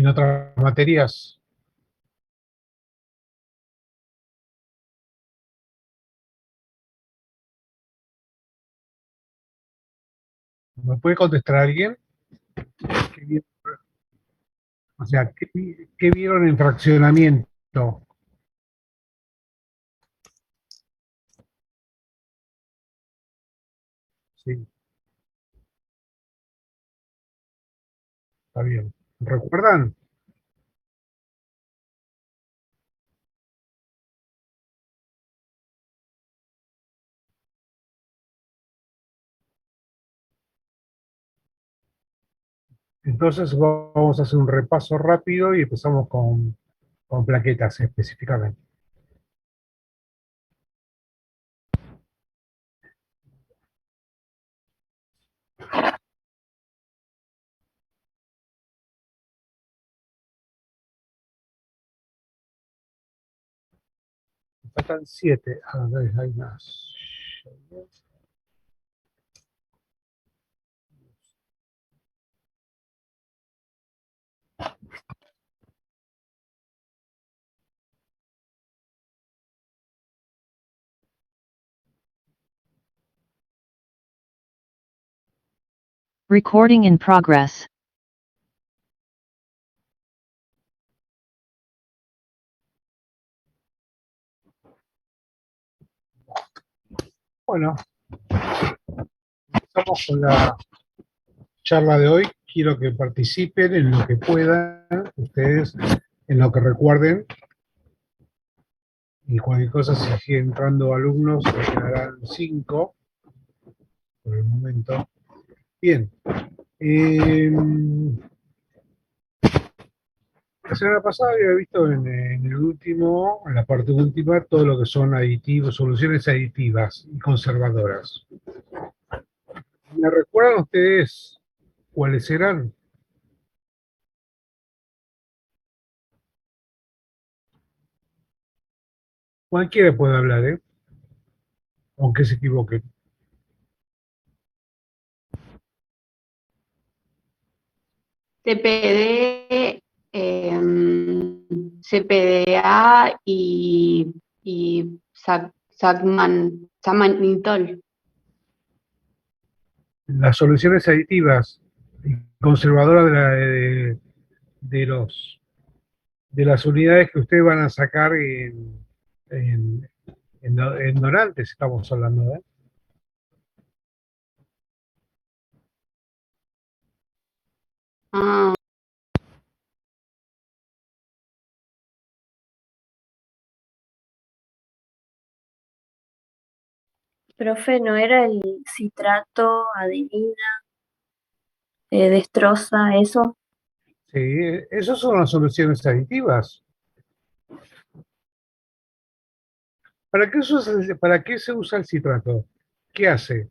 en otras materias. ¿Me puede contestar alguien? ¿Qué vieron? O sea, ¿qué vieron en fraccionamiento? Sí, está bien. ¿Recuerdan? Entonces vamos a hacer un repaso rápido y empezamos con plaquetas específicamente. Faltan 7. A ver, hay más. Recording in progress. Bueno, estamos con la charla de hoy. Quiero que participen en lo que puedan, ustedes, en lo que recuerden. Y cualquier cosa, si sigue entrando alumnos, se quedarán 5 por el momento. Bien. La semana pasada había visto en el último, en la parte última, todo lo que son aditivos, soluciones aditivas y conservadoras. ¿Me recuerdan ustedes cuáles eran? Cualquiera puede hablar, ¿eh? Aunque se equivoque. CPD, CPDA y Samanitol. Las soluciones aditivas y conservadoras de los de las unidades que ustedes van a sacar en, en donantes, estamos hablando, ¿eh? Ah, Profe, ¿no era el citrato, adenina, destroza, eso? Sí, esas son las soluciones aditivas. ¿Para qué se usa el citrato? ¿Qué hace?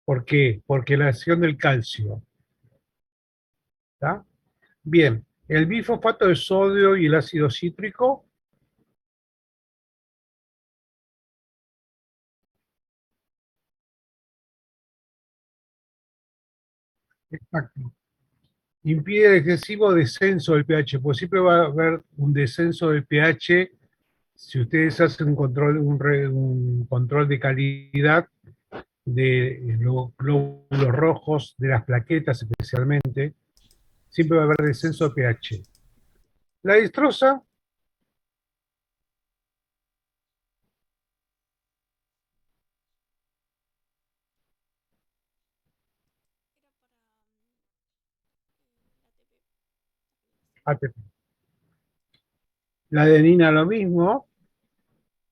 ¿Por qué? Porque la acción del calcio. ¿Está? Bien, el bifosfato de sodio y el ácido cítrico. Exacto. Impide el excesivo descenso del pH, pues siempre va a haber un descenso del pH si ustedes hacen un control de calidad de los glóbulos rojos, de las plaquetas especialmente, siempre va a haber descenso de pH. La destroza, ATP. La adenina lo mismo,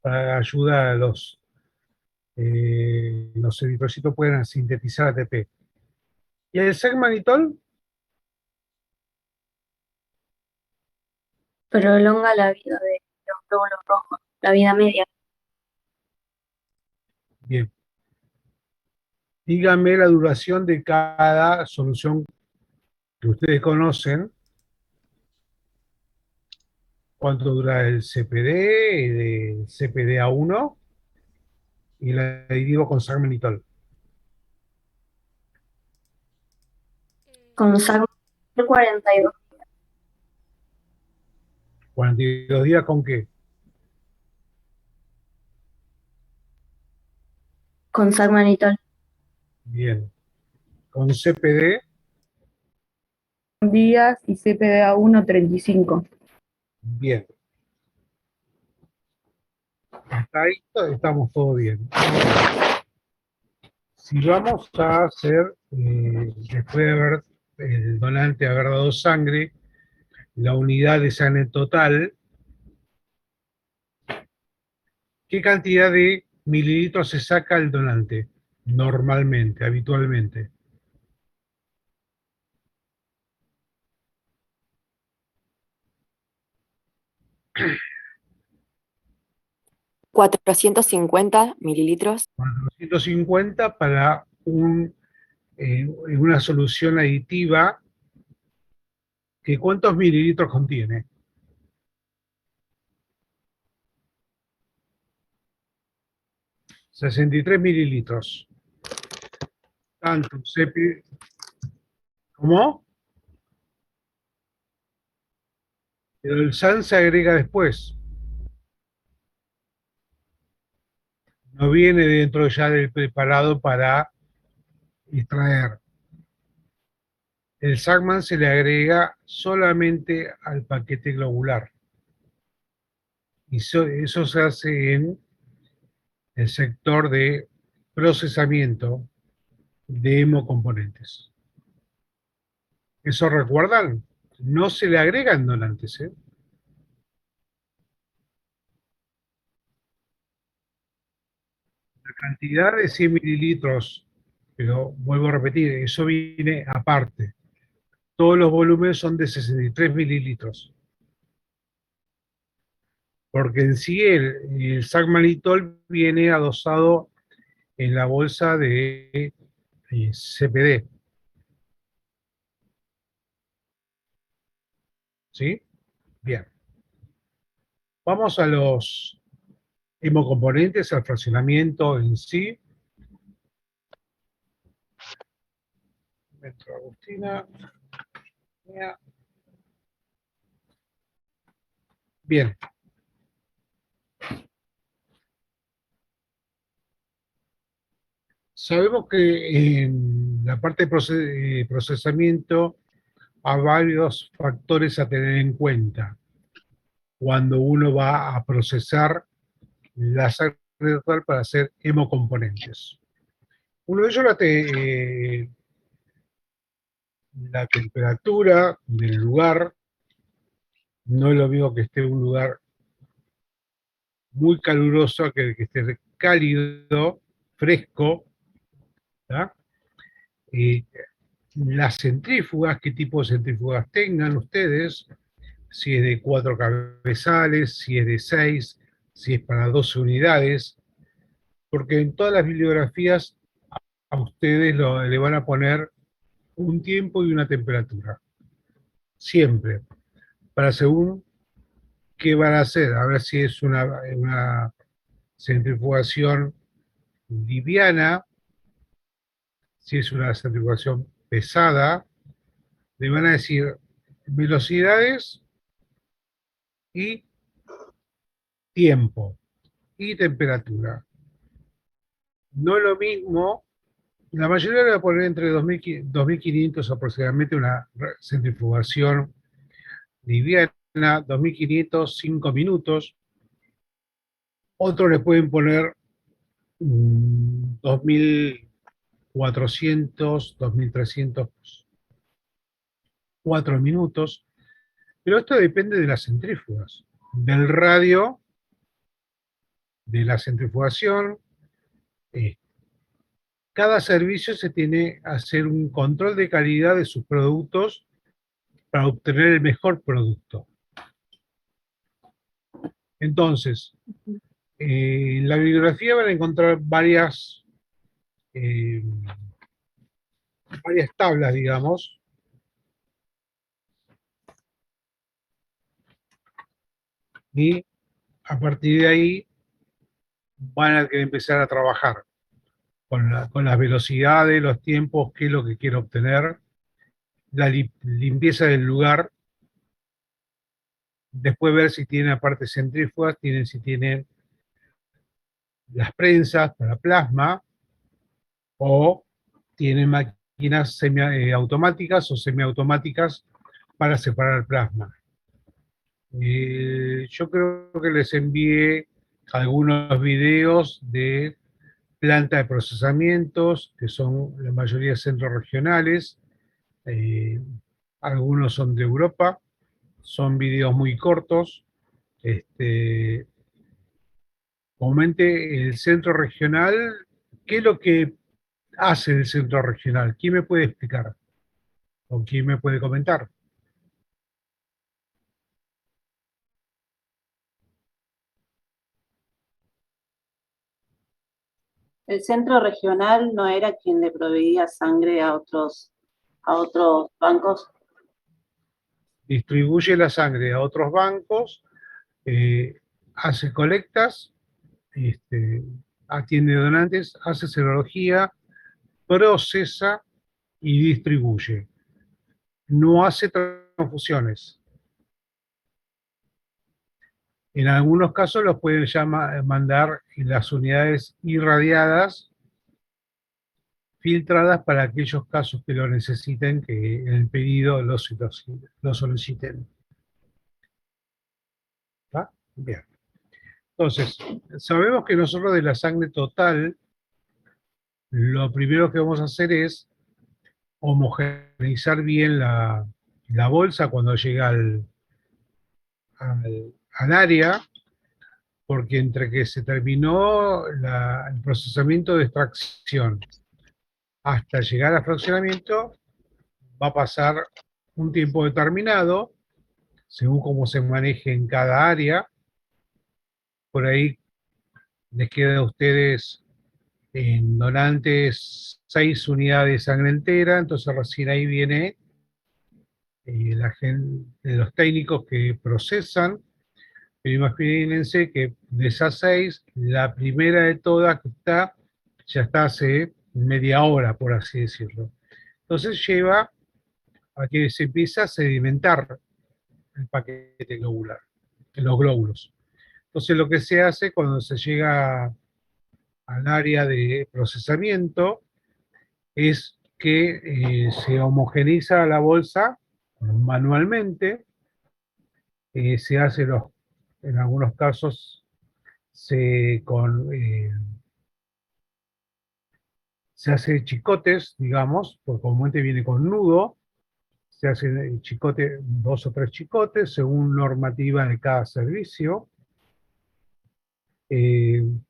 para ayudar a los eritrocitos puedan sintetizar ATP. ¿Y el segmanitol? Prolonga la vida de los glóbulos rojos, la vida media. Bien. Díganme la duración de cada solución que ustedes conocen. ¿Cuánto dura el CPD, el CPDA1 y el aditivo con segmanitol? Con SAC 42. 42 días con qué? Con SAC manitol. Bien. Con CPD, días y CPDA 1:35. bien. Hasta ahí estamos todo bien. Si vamos a hacer, después de haber el donante haber dado sangre, la unidad de sangre total, ¿qué cantidad de mililitros se saca el donante? Normalmente, habitualmente. 450 mililitros. 450 para una solución aditiva, que ¿cuántos mililitros contiene? 63 mililitros. Tanto CP... ¿Cómo? Pero el SAN se agrega después. No viene dentro ya del preparado para extraer. El SACMAN se le agrega solamente al paquete globular. Y eso se hace en el sector de procesamiento de hemocomponentes. ¿Eso recuerdan? No se le agregan donantes, ¿eh? La cantidad de 100 mililitros, pero vuelvo a repetir, eso viene aparte. Todos los volúmenes son de 63 mililitros. Porque en sí el Sacmalitol viene adosado en la bolsa de CPD. ¿Sí? Bien. Vamos a los hemocomponentes, al fraccionamiento en sí. Metro Agustina. Bien. Sabemos que en la parte de procesamiento hay varios factores a tener en cuenta cuando uno va a procesar la sangre total para hacer hemocomponentes. Uno de ellos es la temperatura del lugar. No es lo mismo que esté en un lugar muy caluroso que esté cálido, fresco. ¿Tá? Las centrífugas, qué tipo de centrífugas tengan ustedes, si es de 4 cabezales, si es de 6, si es para 12 unidades, porque en todas las bibliografías a ustedes le van a poner un tiempo y una temperatura. Siempre. Para según qué van a hacer. A ver si es una centrifugación liviana, si es una centrifugación pesada. Le van a decir velocidades y tiempo y temperatura. No es lo mismo. La mayoría le va a poner entre 2500 aproximadamente una centrifugación liviana, 2500, 5 minutos. Otros le pueden poner 2400, 2300, 4 minutos. Pero esto depende de las centrífugas, del radio, de la centrifugación. Cada servicio se tiene que hacer un control de calidad de sus productos para obtener el mejor producto. Entonces, en la bibliografía van a encontrar varias tablas, digamos, y a partir de ahí van a querer empezar a trabajar con las velocidades, los tiempos, qué es lo que quiero obtener. la limpieza del lugar. Después ver si tienen aparte centrífugas, si tienen las prensas para plasma o tienen máquinas automáticas o semiautomáticas para separar plasma. Yo creo que les envié algunos videos de planta de procesamientos, que son la mayoría centros regionales, algunos son de Europa, son videos muy cortos. Comente el centro regional, ¿qué es lo que hace el centro regional? ¿Quién me puede explicar? ¿O quién me puede comentar? El centro regional no era quien le proveía sangre a otros bancos. Distribuye la sangre a otros bancos, hace colectas, atiende donantes, hace serología, procesa y distribuye. No hace transfusiones. En algunos casos los pueden mandar en las unidades irradiadas, filtradas para aquellos casos que lo necesiten, que en el pedido lo soliciten. ¿Está? Bien. Entonces, sabemos que nosotros de la sangre total, lo primero que vamos a hacer es homogeneizar bien la bolsa cuando llega al área, porque entre que se terminó el procesamiento de extracción hasta llegar al fraccionamiento, va a pasar un tiempo determinado, según cómo se maneje en cada área. Por ahí les queda a ustedes en donantes 6 unidades de sangre entera, entonces recién ahí viene los técnicos que procesan. Pero imagínense que de esas 6, la primera de todas que ya está hace media hora, por así decirlo. Entonces lleva a que se empiece a sedimentar el paquete globular, los glóbulos. Entonces lo que se hace cuando se llega al área de procesamiento es que se homogeneiza la bolsa manualmente, se hace en algunos casos se hace chicotes, digamos, porque comúnmente viene con nudo, se hace chicote, 2 o 3 chicotes, según normativa de cada servicio,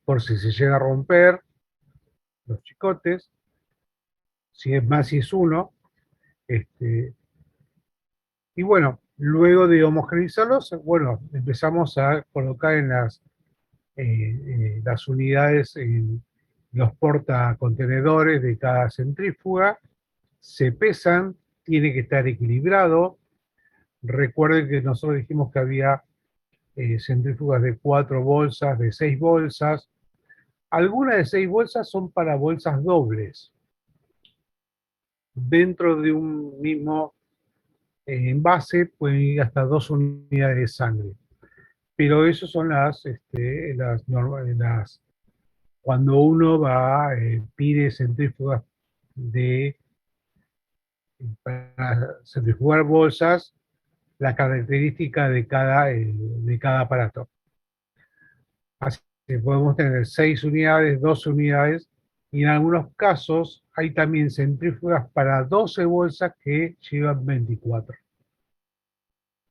por si se llega a romper los chicotes, si es más, si es uno, y bueno, luego de homogeneizarlos, bueno, empezamos a colocar en las unidades, en los portacontenedores de cada centrífuga, se pesan, tiene que estar equilibrado. Recuerden que nosotros dijimos que había centrífugas de 4 bolsas, de 6 bolsas. Algunas de 6 bolsas son para bolsas dobles. Dentro de un mismo envase pueden ir hasta 2 unidades de sangre. Pero eso son cuando uno pide centrífugas para centrifugar bolsas, la característica de cada aparato. Así que podemos tener 6 unidades, 12 unidades, y en algunos casos hay también centrífugas para 12 bolsas que llevan 24.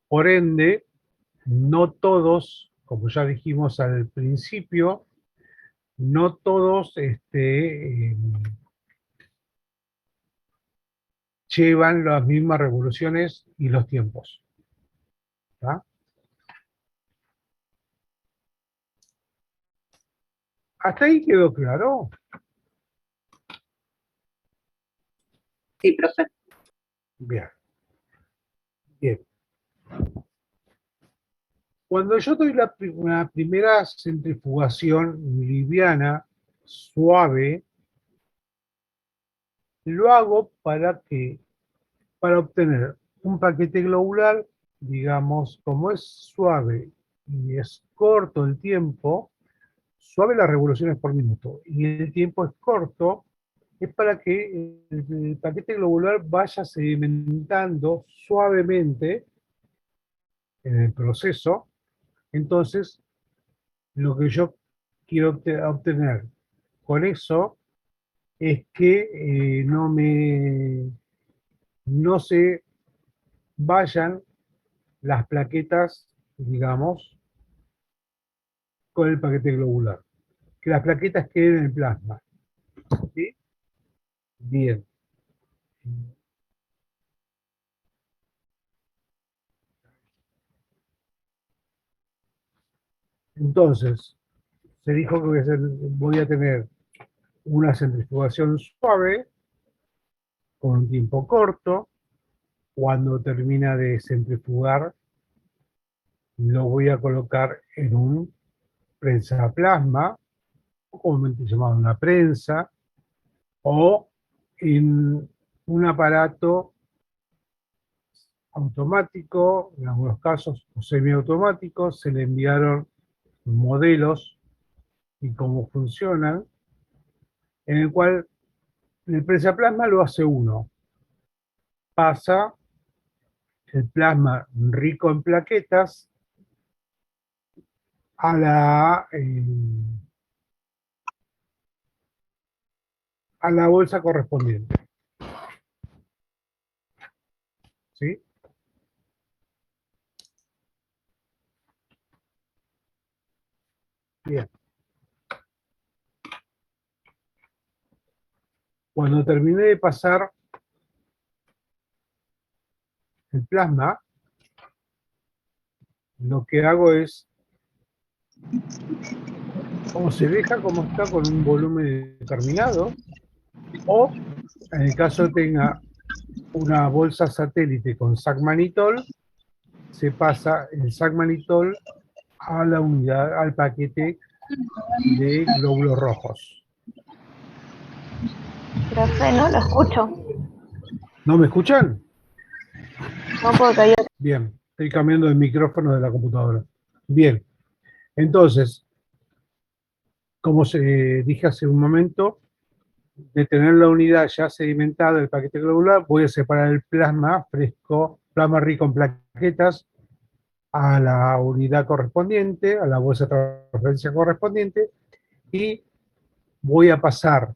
Por ende, no todos, como ya dijimos al principio, no todos llevan las mismas revoluciones y los tiempos. ¿Tá? ¿Hasta ahí quedó claro? Sí, profe. Bien. Bien. Cuando yo doy la primera centrifugación liviana, suave, lo hago para que para obtener un paquete globular, digamos, como es suave y es corto el tiempo, suave las revoluciones por minuto, y el tiempo es corto, es para que el paquete globular vaya sedimentando suavemente en el proceso. Entonces, lo que yo quiero obtener con eso es que no se vayan las plaquetas, digamos, con el paquete globular. Que las plaquetas queden en el plasma. ¿Sí? Bien. Entonces, se dijo que voy a tener una centrifugación suave con un tiempo corto. Cuando termina de centrifugar, lo voy a colocar en un prensaplasma, o comúnmente llamado una prensa, o en un aparato automático, en algunos casos o semiautomáticos. Se le enviaron modelos y cómo funcionan, en el cual el prensaplasma lo hace uno. Pasa el plasma rico en plaquetas a la bolsa correspondiente. ¿Sí? Bien. Cuando terminé de pasar el plasma, lo que hago es, o se deja como está con un volumen determinado, o en el caso tenga una bolsa satélite con sacmanitol, se pasa el sacmanitol a la unidad, al paquete de glóbulos rojos. Profe, no lo escucho. ¿No me escuchan? No puedo callar. Bien, estoy cambiando el micrófono de la computadora. Bien, entonces, como dije hace un momento, de tener la unidad ya sedimentada del paquete globular, voy a separar el plasma fresco, plasma rico en plaquetas, a la unidad correspondiente, a la bolsa de transferencia correspondiente, y voy a pasar,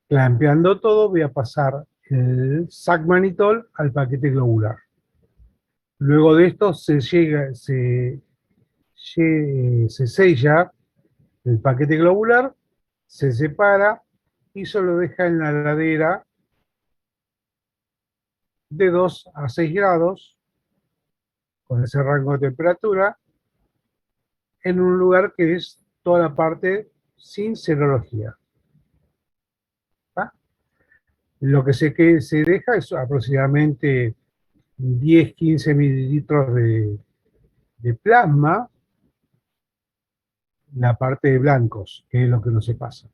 clampeando todo, voy a pasar el sacmanitol al paquete globular. Luego de esto se sella el paquete globular, se separa y se lo deja en la heladera de 2 a 6 grados, con ese rango de temperatura, en un lugar que es toda la parte sin serología. ¿Tá? Lo que se deja es aproximadamente 10-15 mililitros de plasma, la parte de blancos, que es lo que no se pasa.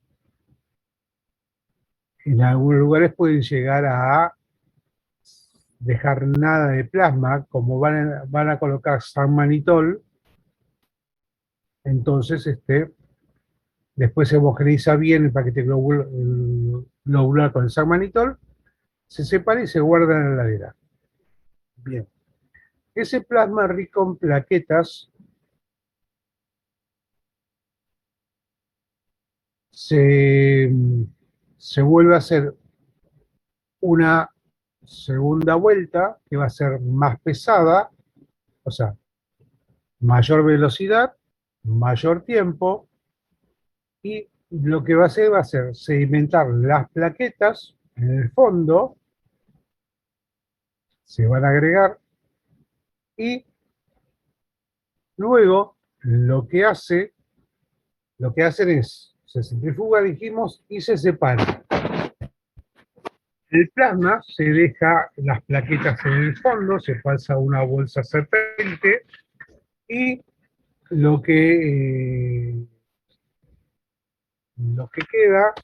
En algunos lugares pueden llegar a dejar nada de plasma, como van a colocar sacmanitol, entonces después se homogeneiza bien el paquete globular con el sacmanitol, se separa y se guarda en la heladera. Bien. Ese plasma rico en plaquetas se vuelve a hacer una segunda vuelta que va a ser más pesada, o sea, mayor velocidad, mayor tiempo, y lo que va a hacer sedimentar las plaquetas en el fondo, se van a agregar, y luego lo que hacen es, se centrifuga, dijimos, y se separa. El plasma se deja las plaquetas en el fondo, se pasa a una bolsa satélite, y lo que queda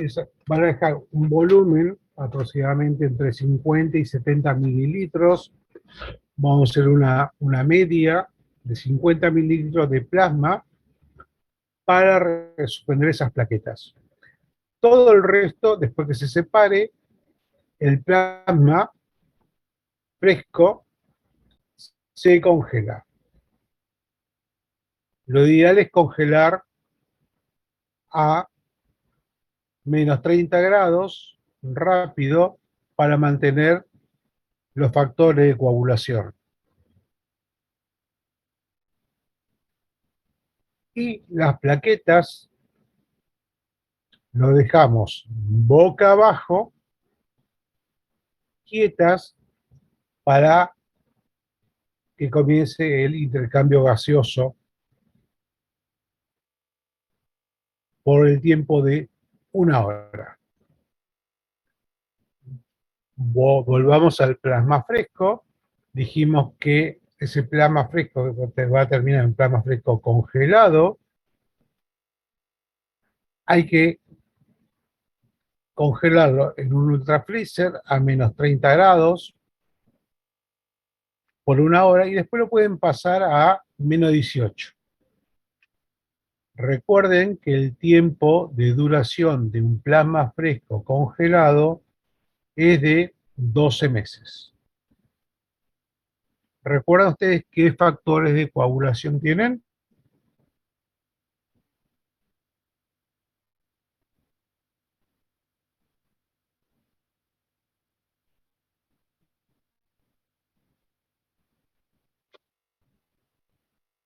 es, van a dejar un volumen aproximadamente entre 50 y 70 mililitros. Vamos a hacer una media de 50 mililitros de plasma para suspender esas plaquetas. Todo el resto, después que se separe, el plasma fresco se congela. Lo ideal es congelar a menos 30 grados, rápido, para mantener los factores de coagulación. Y las plaquetas lo dejamos boca abajo, quietas, para que comience el intercambio gaseoso por el tiempo de 1 hora. Volvamos al plasma fresco. Dijimos que ese plasma fresco va a terminar en plasma fresco congelado. Hay que congelarlo en un ultrafreezer a menos 30 grados por 1 hora y después lo pueden pasar a menos 18. Recuerden que el tiempo de duración de un plasma fresco congelado es de 12 meses. ¿Recuerdan ustedes qué factores de coagulación tienen?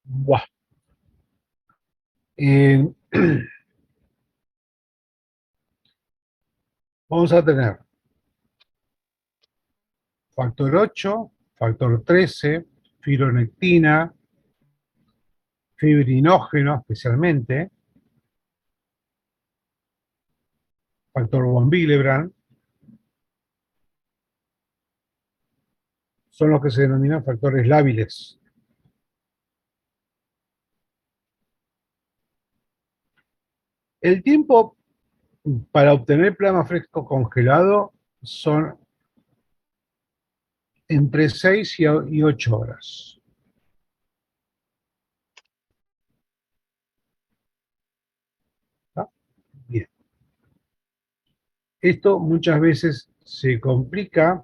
Buah. Vamos a tener factor 8, factor 13, fibronectina, fibrinógeno especialmente, factor von Willebrand, son los que se denominan factores lábiles. El tiempo para obtener plasma fresco congelado son entre 6 y 8 horas. ¿Está? Bien. Esto muchas veces se complica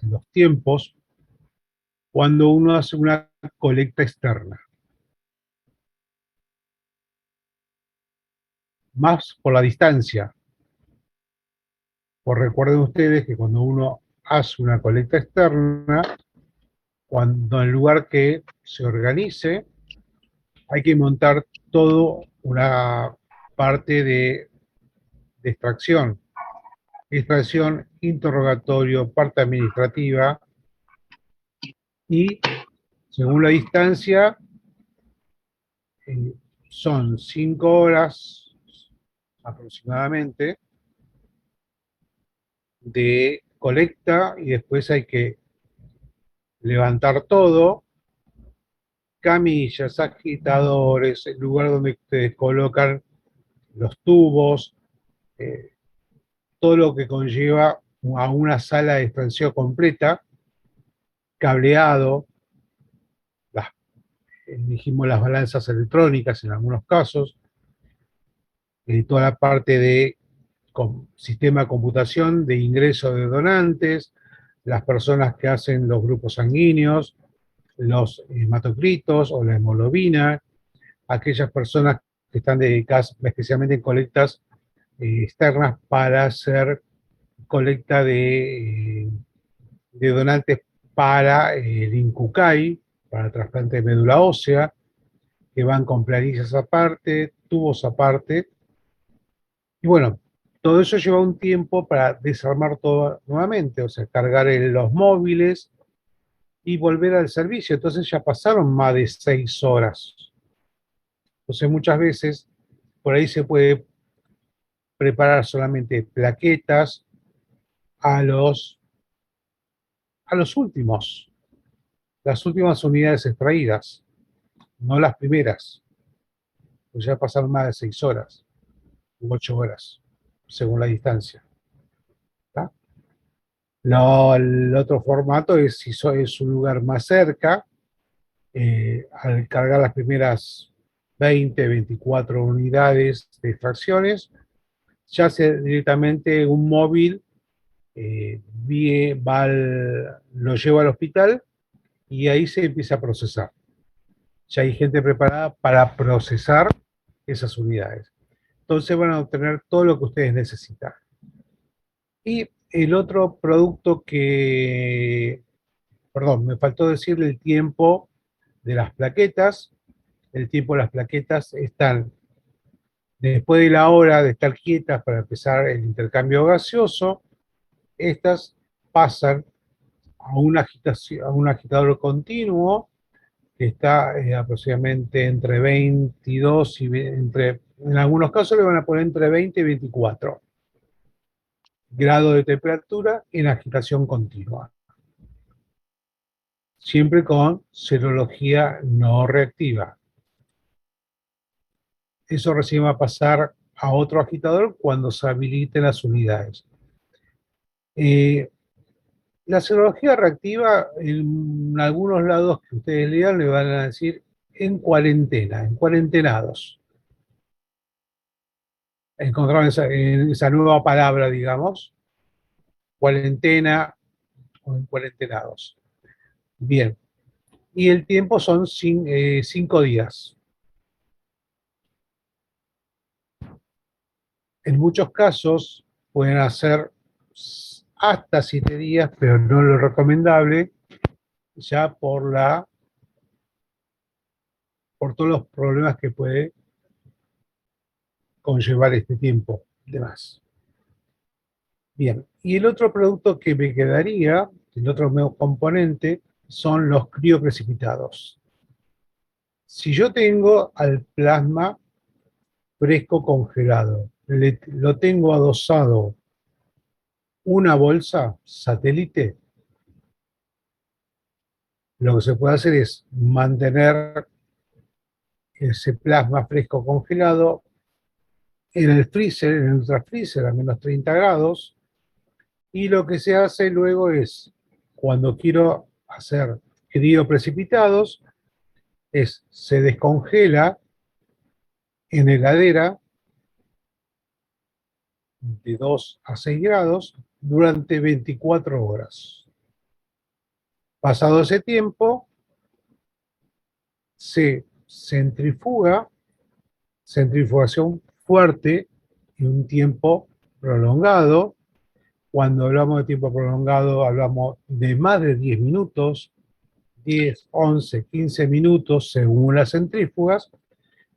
los tiempos cuando uno hace una colecta externa. Más por la distancia. Pues recuerden ustedes que cuando uno hace una colecta externa, cuando en lugar que se organice, hay que montar todo una parte de extracción. Extracción, interrogatorio, parte administrativa, y según la distancia, son 5 horas aproximadamente de colecta y después hay que levantar todo, camillas, agitadores, el lugar donde ustedes colocan los tubos, todo lo que conlleva a una sala de extracción completa, cableado, dijimos las balanzas electrónicas en algunos casos, toda la parte de sistema de computación, de ingreso de donantes, las personas que hacen los grupos sanguíneos, los hematocritos o la hemoglobina, aquellas personas que están dedicadas especialmente en colectas externas para hacer colecta de donantes para el INCUCAI, para el trasplante de médula ósea, que van con planillas aparte, tubos aparte. Y bueno, todo eso lleva un tiempo para desarmar todo nuevamente, o sea, cargar los móviles y volver al servicio. Entonces ya pasaron más de 6 horas. Entonces muchas veces por ahí se puede preparar solamente plaquetas a los últimos, las últimas unidades extraídas, no las primeras, pues ya pasaron más de 6 horas, u 8 horas, según la distancia. ¿Está? El otro formato es si es un lugar más cerca, al cargar las primeras 20, 24 unidades de extracciones, ya sea directamente un móvil lo lleva al hospital y ahí se empieza a procesar. Ya hay gente preparada para procesar esas unidades. Entonces van a obtener todo lo que ustedes necesitan. Y el otro producto perdón, me faltó decirle el tiempo de las plaquetas. El tiempo de las plaquetas están después de la hora de estar quietas para empezar el intercambio gaseoso. Estas pasan a a un agitador continuo que está aproximadamente entre 22 en algunos casos le van a poner entre 20 y 24 grados de temperatura en agitación continua. Siempre con serología no reactiva. Eso recién va a pasar a otro agitador cuando se habiliten las unidades. La serología reactiva, en algunos lados que ustedes lean, le van a decir en cuarentena, en cuarentenados. Encontraron esa nueva palabra, digamos, cuarentena o en cuarentenados. Bien, y el tiempo son 5 días. En muchos casos pueden hacer hasta 7 días, pero no lo recomendable, ya por todos los problemas que puede conllevar este tiempo de más. Bien, y el otro producto que me quedaría, el otro componente, son los crioprecipitados. Si yo tengo al plasma fresco congelado, lo tengo adosado una bolsa satélite, lo que se puede hacer es mantener ese plasma fresco congelado en el freezer, en el ultrafreezer a menos 30 grados, y lo que se hace luego es, cuando quiero hacer crioprecipitados, se descongela en heladera de 2 a 6 grados durante 24 horas. Pasado ese tiempo, se centrifuga, centrifugación fuerte y un tiempo prolongado. Cuando hablamos de tiempo prolongado, hablamos de más de 10 minutos, 10, 11, 15 minutos, según las centrífugas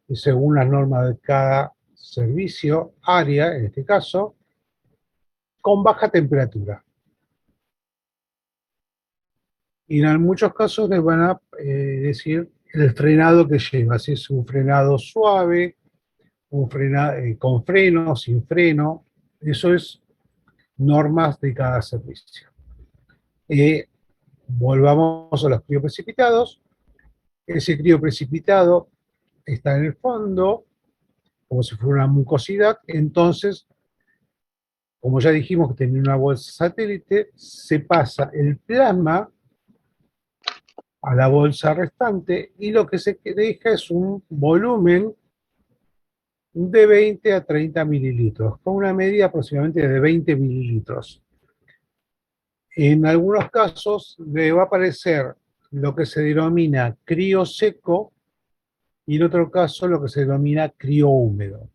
y según las normas de cada servicio, área, en este caso, con baja temperatura. Y en muchos casos les van a decir el frenado que lleva, si es un frenado suave, un frenado con freno, sin freno, eso es normas de cada servicio. Volvamos a los crioprecipitados. Ese crioprecipitado está en el fondo, como si fuera una mucosidad, entonces, como ya dijimos que tenía una bolsa satélite, se pasa el plasma a la bolsa restante y lo que se deja es un volumen de 20 a 30 mililitros, con una medida aproximadamente de 20 mililitros. En algunos casos le va a aparecer lo que se denomina crío seco y en otro caso lo que se denomina crío húmedo.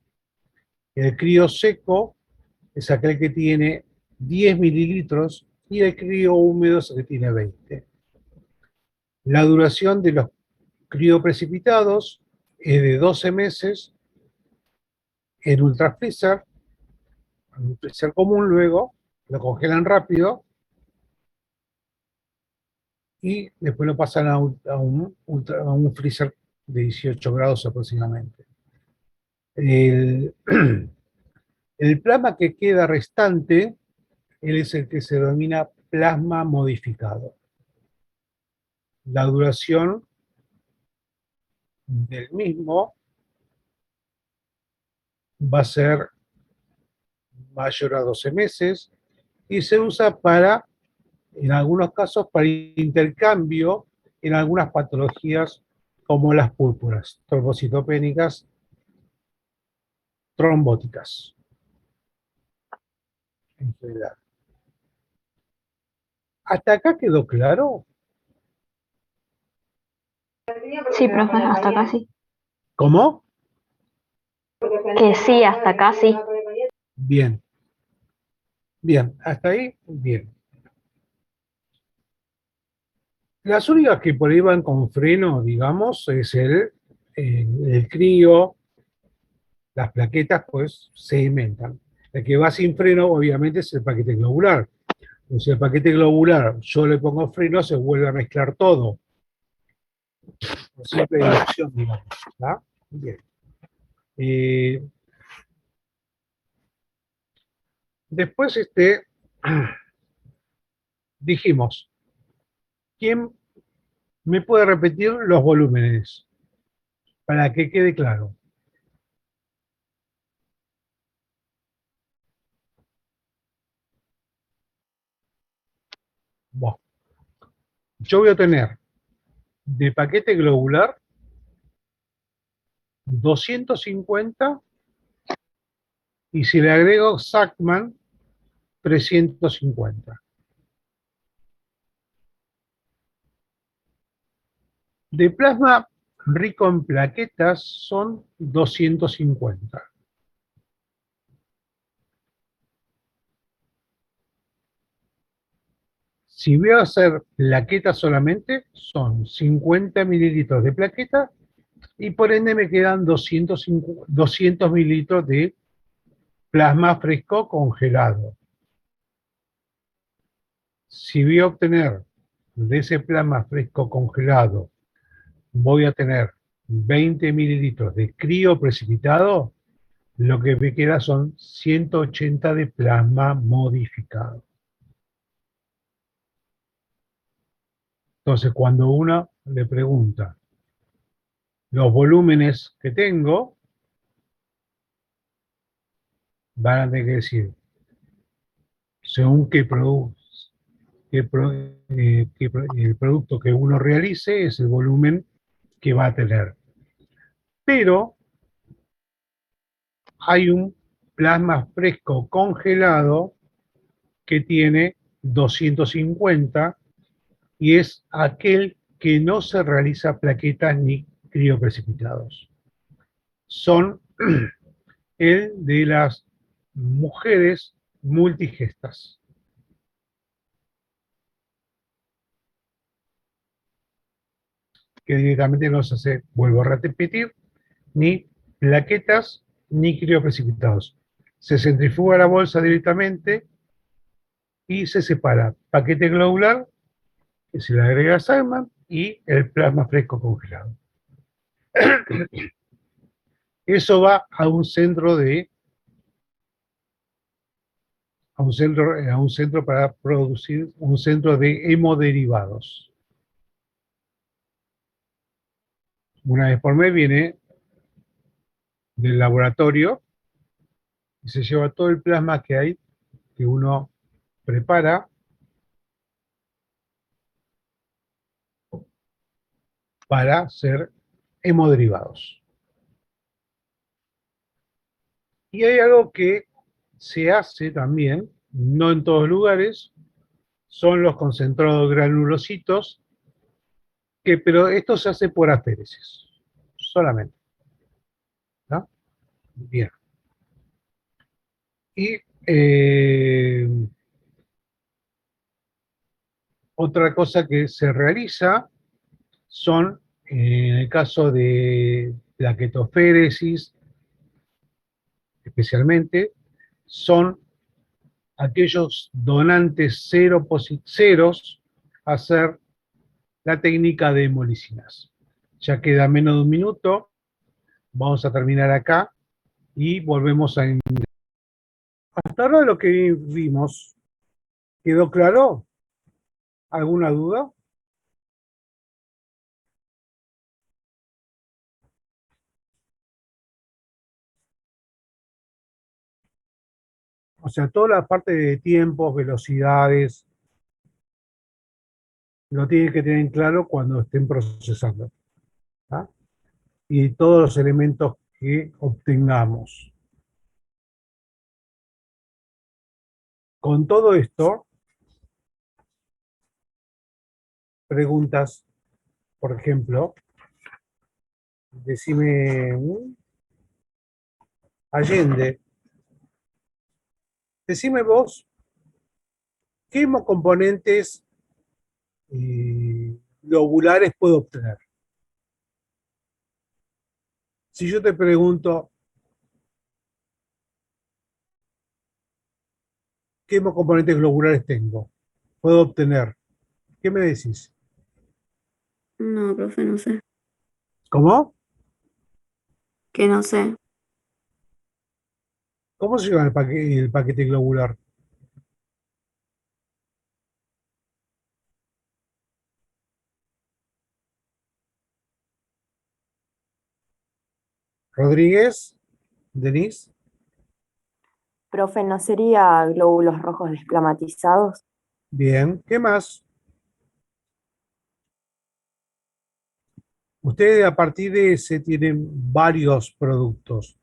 El crío seco es aquel que tiene 10 mililitros y el crío húmedo es el que tiene 20. La duración de los crioprecipitados es de 12 meses en ultrafreezer, en un freezer común luego, lo congelan rápido y después lo pasan a un freezer de 18 grados aproximadamente. El plasma que queda restante, él es el que se denomina plasma modificado. La duración del mismo va a ser mayor a 12 meses y se usa para en algunos casos para intercambio en algunas patologías como las púrpuras, trombocitopénicas, trombóticas, en general. ¿Hasta acá quedó claro? Sí, profe, hasta acá sí. ¿Cómo? Que sí, hasta acá sí. Bien. Bien, hasta ahí, bien. Las únicas que por ahí van con freno, digamos, es el crío, las plaquetas, pues, sedimentan. El que va sin freno, obviamente, es el paquete globular. Si el paquete globular yo le pongo freno, se vuelve a mezclar todo. Por simple deducción, digamos. ¿Está? Bien. Eh, Después, dijimos, ¿quién me puede repetir los volúmenes? Para que quede claro. Bueno, yo voy a tener de paquete globular 250 y si le agrego Sackman 350. De plasma rico en plaquetas son 250. Si voy a hacer plaquetas solamente, son 50 mililitros de plaqueta y por ende me quedan 200 mililitros de plasma fresco congelado. Si voy a obtener de ese plasma fresco congelado, voy a tener 20 mililitros de crío precipitado, lo que me queda son 180 de plasma modificado. Entonces, cuando uno le pregunta los volúmenes que tengo, van a tener que decir, según el producto que uno realice, es el volumen que va a tener. Pero hay un plasma fresco congelado que tiene 250 y es aquel que no se realiza plaquetas ni crioprecipitados. Son el de las mujeres multigestas. Que directamente no se hace, vuelvo a repetir, ni plaquetas ni crioprecipitados. Se centrifuga la bolsa directamente y se separa paquete globular, que se le agrega Salman, y el plasma fresco congelado. Eso va a un centro para producir un centro de hemoderivados. Una vez por mes viene del laboratorio y se lleva todo el plasma que hay, que uno prepara para ser hemoderivados. Y hay algo que se hace también, no en todos lugares, son los concentrados granulocitos, pero esto se hace por aféresis, solamente. ¿No? Bien. Y otra cosa que se realiza son, en el caso de plaquetoféresis, especialmente, son aquellos donantes ceros hacer la técnica de hemolicinas. Ya queda menos de un minuto, vamos a terminar acá y volvemos a... Hasta ahora lo que vimos, ¿quedó claro? ¿Alguna duda? O sea, toda la parte de tiempos, velocidades, lo tienen que tener claro cuando estén procesando. ¿Tá? Y todos los elementos que obtengamos. Con todo esto, preguntas, por ejemplo, decime, Allende, decime vos, ¿qué hemocomponentes globulares puedo obtener? Si yo te pregunto, ¿qué hemocomponentes globulares tengo? Puedo obtener. ¿Qué me decís? No, profe, no sé. ¿Cómo? Que no sé. ¿Cómo se llama el paquete globular? Rodríguez, Denise, Profe, ¿no sería glóbulos rojos desclamatizados? bien. ¿Qué más? Ustedes a partir de ese tienen varios productos.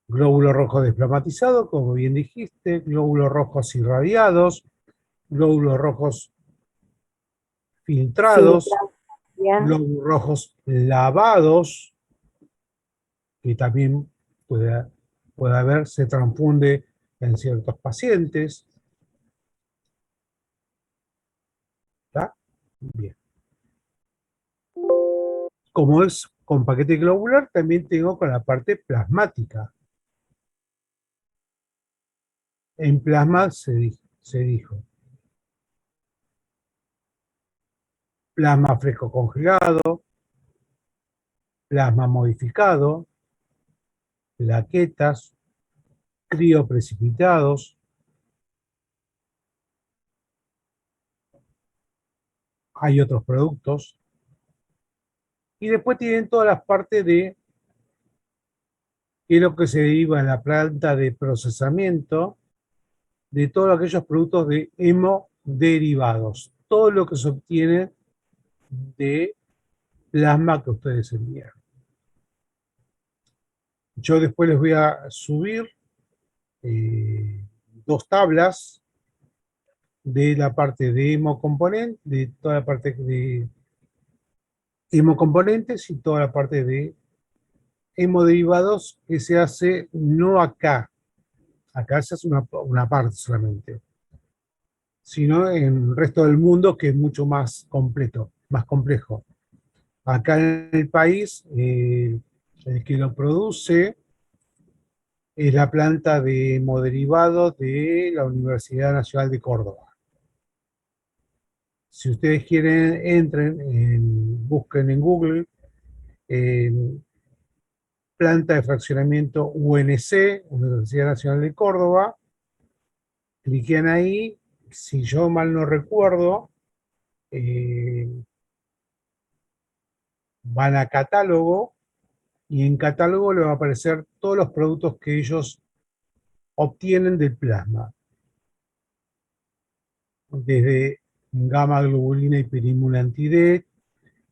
Glóbulos rojos desplomatizados, como bien dijiste, glóbulos rojos irradiados, glóbulos rojos filtrados, Filtrado bien. glóbulos rojos lavados, que también puede haber, se transfunde en ciertos pacientes. ¿Está? Bien. Como es con paquete globular, también tengo con la parte plasmática. En plasma se dijo plasma fresco congelado, plasma modificado, plaquetas, crioprecipitados. Hay otros productos. Y después tienen todas las partes de qué es lo que se deriva en la planta de procesamiento de todos aquellos productos de hemoderivados. Todo lo que se obtiene de plasma que ustedes envían. Yo después les voy a subir dos tablas de la parte de hemocomponente, de toda la parte de hemocomponentes y toda la parte de hemoderivados que se hace no acá, acá se hace una parte solamente, sino en el resto del mundo que es mucho más completo, más complejo. Acá en el país, el que lo produce es la planta de hemoderivados de la Universidad Nacional de Córdoba. Si ustedes quieren, busquen en Google planta de fraccionamiento UNC, Universidad Nacional de Córdoba, cliquen ahí, si yo mal no recuerdo, van a catálogo y en catálogo le va a aparecer todos los productos que ellos obtienen del plasma, desde gamma globulina y perimula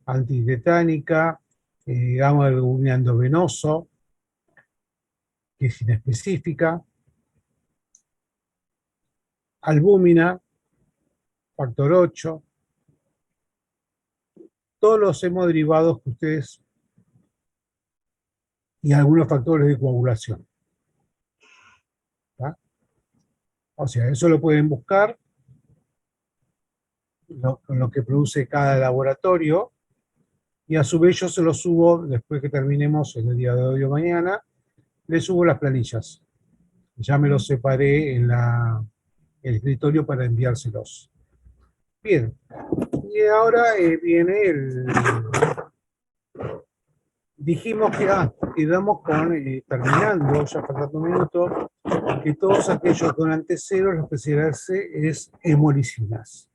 antitetánica, gamma globulina endovenoso, que es inespecífica, albúmina, factor 8, todos los hemoderivados que ustedes y algunos factores de coagulación. ¿Tá? O sea, eso lo pueden buscar, con lo que produce cada laboratorio, y a su vez yo se lo subo, después que terminemos en el día de hoy o mañana, le subo las planillas. Ya me los separé en el escritorio para enviárselos. Bien, y ahora viene dijimos que quedamos con, terminando, ya faltando un minuto, que todos aquellos donantes ceros lo que se hace es hemolicinas.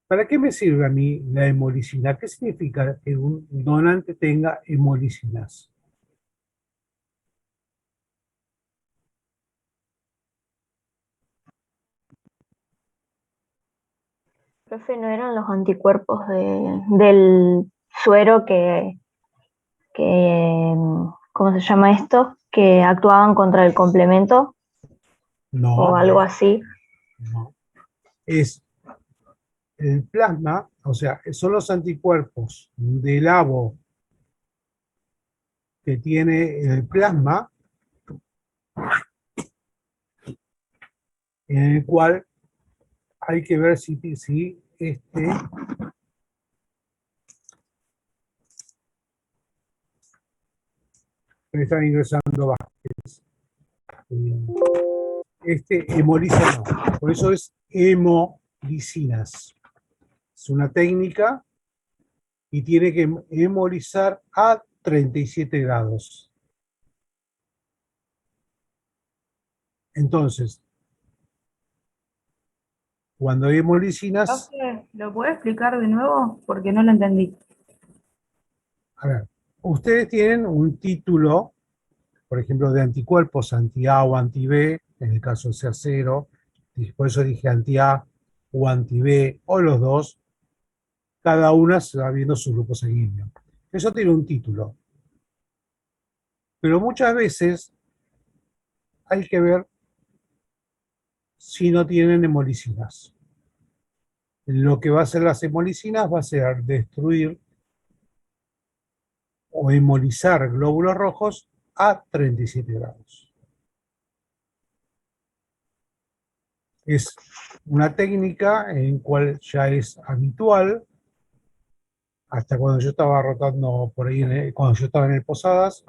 ¿Para qué me sirve a mí la hemolicina? ¿Qué significa que un donante tenga hemolicinas? Profe, ¿no eran los anticuerpos del suero ¿cómo se llama esto? Que actuaban contra el complemento No, o algo así. no. Es el plasma, o sea, son los anticuerpos del avo que tiene el plasma, en el cual hay que ver si me están ingresando Vázquez. Hemoliza no, por eso es hemolicinas. Es una técnica y tiene que hemolizar a 37 grados. Entonces, cuando hay hemolicinas, Profe, ¿lo puede explicar de nuevo? Porque no lo entendí. a ver, ustedes tienen un título, por ejemplo, de anticuerpos anti-A o anti-B, en el caso de ser cero, y por eso dije anti-A o anti-B, o los dos, cada una se va viendo su grupo sanguíneo. Eso tiene un título. Pero muchas veces hay que ver si no tienen hemolicinas. Lo que va a hacer las hemolicinas va a ser destruir o hemolizar glóbulos rojos a 37 grados. Es una técnica en cual ya es habitual, hasta cuando yo estaba rotando por ahí, cuando yo estaba en el Posadas,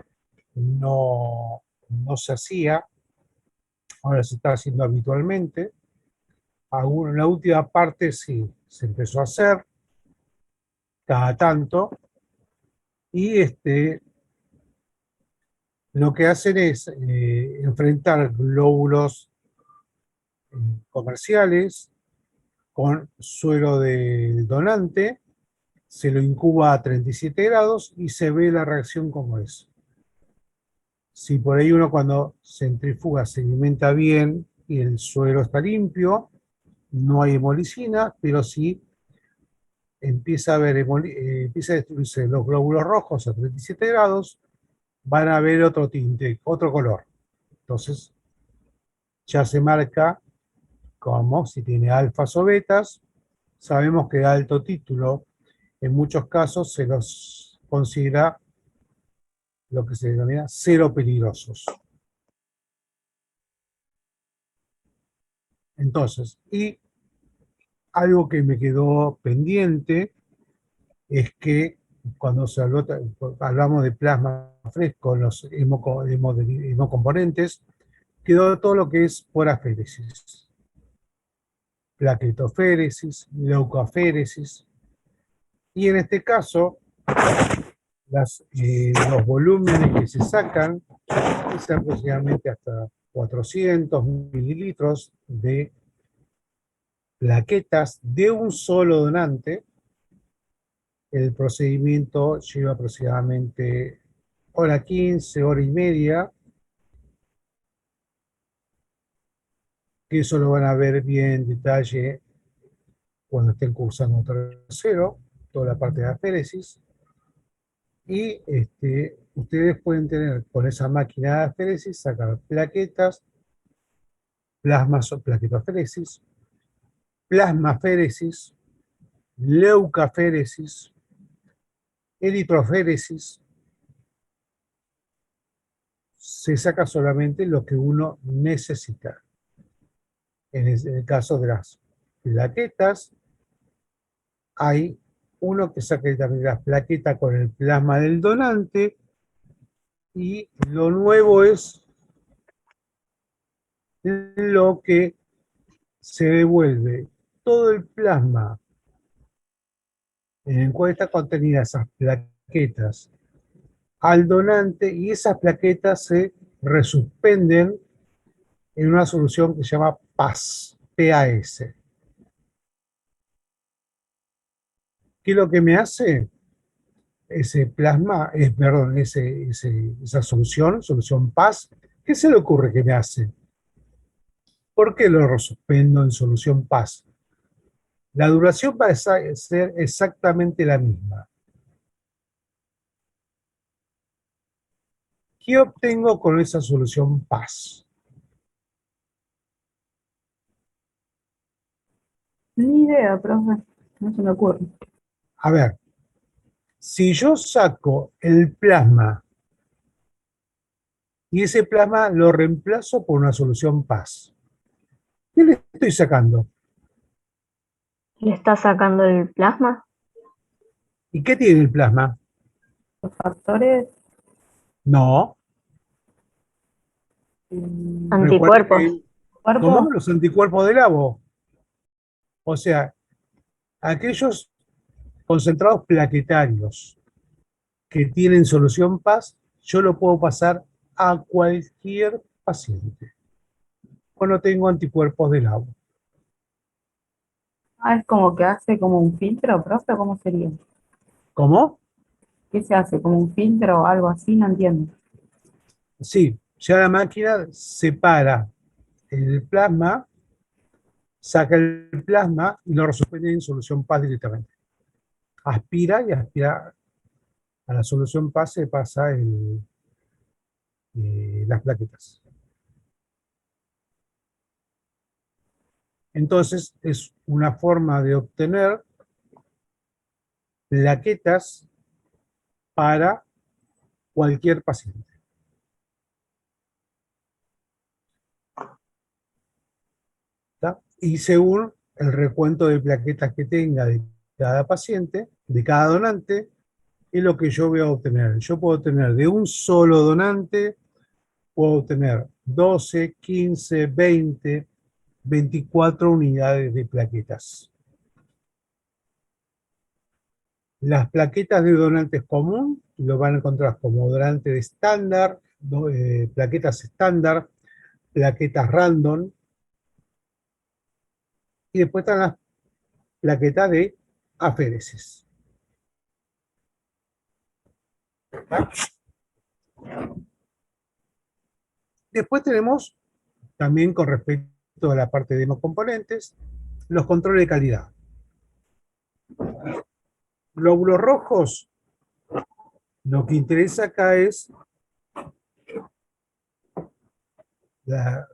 no se hacía, ahora se está haciendo habitualmente. En la última parte sí, se empezó a hacer, cada tanto, y lo que hacen es enfrentar glóbulos comerciales con suero del donante, se lo incuba a 37 grados y se ve la reacción como es. Si por ahí uno cuando centrifuga se alimenta bien y el suero está limpio, no hay hemolicina, pero sí empieza a destruirse los glóbulos rojos a 37 grados, van a ver otro tinte, otro color. Entonces, ya se marca como si tiene alfas o betas. Sabemos que alto título, en muchos casos se los considera lo que se denomina cero peligrosos. Entonces, y algo que me quedó pendiente es que cuando hablamos de plasma fresco, los hemocomponentes, quedó todo lo que es poraféresis, plaquetoféresis, leucoféresis, y en este caso, los volúmenes que se sacan es aproximadamente hasta 400 mililitros de plaquetas de un solo donante. El procedimiento lleva aproximadamente hora 15, hora y media, que eso lo van a ver bien en detalle cuando estén cursando tercero, toda la parte de aféresis. Y ustedes pueden tener con esa máquina de aféresis, sacar plaquetas, plasmas o plaquetoféresis, plasmaféresis, leucaféresis, eritroféresis. Se saca solamente lo que uno necesita. En el caso de las plaquetas, hay uno que saca también las plaquetas con el plasma del donante, y lo nuevo es lo que se devuelve todo el plasma en el cual está contenida esas plaquetas al donante, y esas plaquetas se resuspenden en una solución que se llama PAS, PAS. ¿Qué es lo que me hace? Ese plasma, esa solución PAS, ¿qué se le ocurre que me hace? ¿Por qué lo resuspendo en solución PAS? La duración va a ser exactamente la misma. ¿Qué obtengo con esa solución PAS? Ni idea, profe. No se me ocurre. A ver, si yo saco el plasma y ese plasma lo reemplazo por una solución PAS, ¿qué le estoy sacando? ¿Le está sacando el plasma? ¿Y qué tiene el plasma? Los factores. No. Recuerden Anticuerpos. que, Cuerpo. ¿cómo? Los anticuerpos del abo. O sea, aquellos concentrados plaquetarios que tienen solución PAS, yo lo puedo pasar a cualquier paciente. Cuando tengo anticuerpos del abo. Ah, es como que hace como un filtro, profe, ¿cómo sería? ¿Cómo? ¿Qué se hace? ¿Como un filtro o algo así? No entiendo. Sí, ya la máquina separa el plasma, saca el plasma y lo resuelve en solución PAS directamente. Aspira y aspira a la solución PAS, se pasa las plaquetas. Entonces es una forma de obtener plaquetas para cualquier paciente. ¿Está? Y según el recuento de plaquetas que tenga de cada paciente, de cada donante, es lo que yo voy a obtener. Yo puedo obtener de un solo donante, puedo obtener 12, 15, 20, 24 unidades de plaquetas. Las plaquetas de donantes común lo van a encontrar como donante de estándar, plaquetas estándar, plaquetas random, y después están las plaquetas de aféresis. Después tenemos, también con respecto a la parte de los componentes, los controles de calidad. Glóbulos rojos, lo que interesa acá es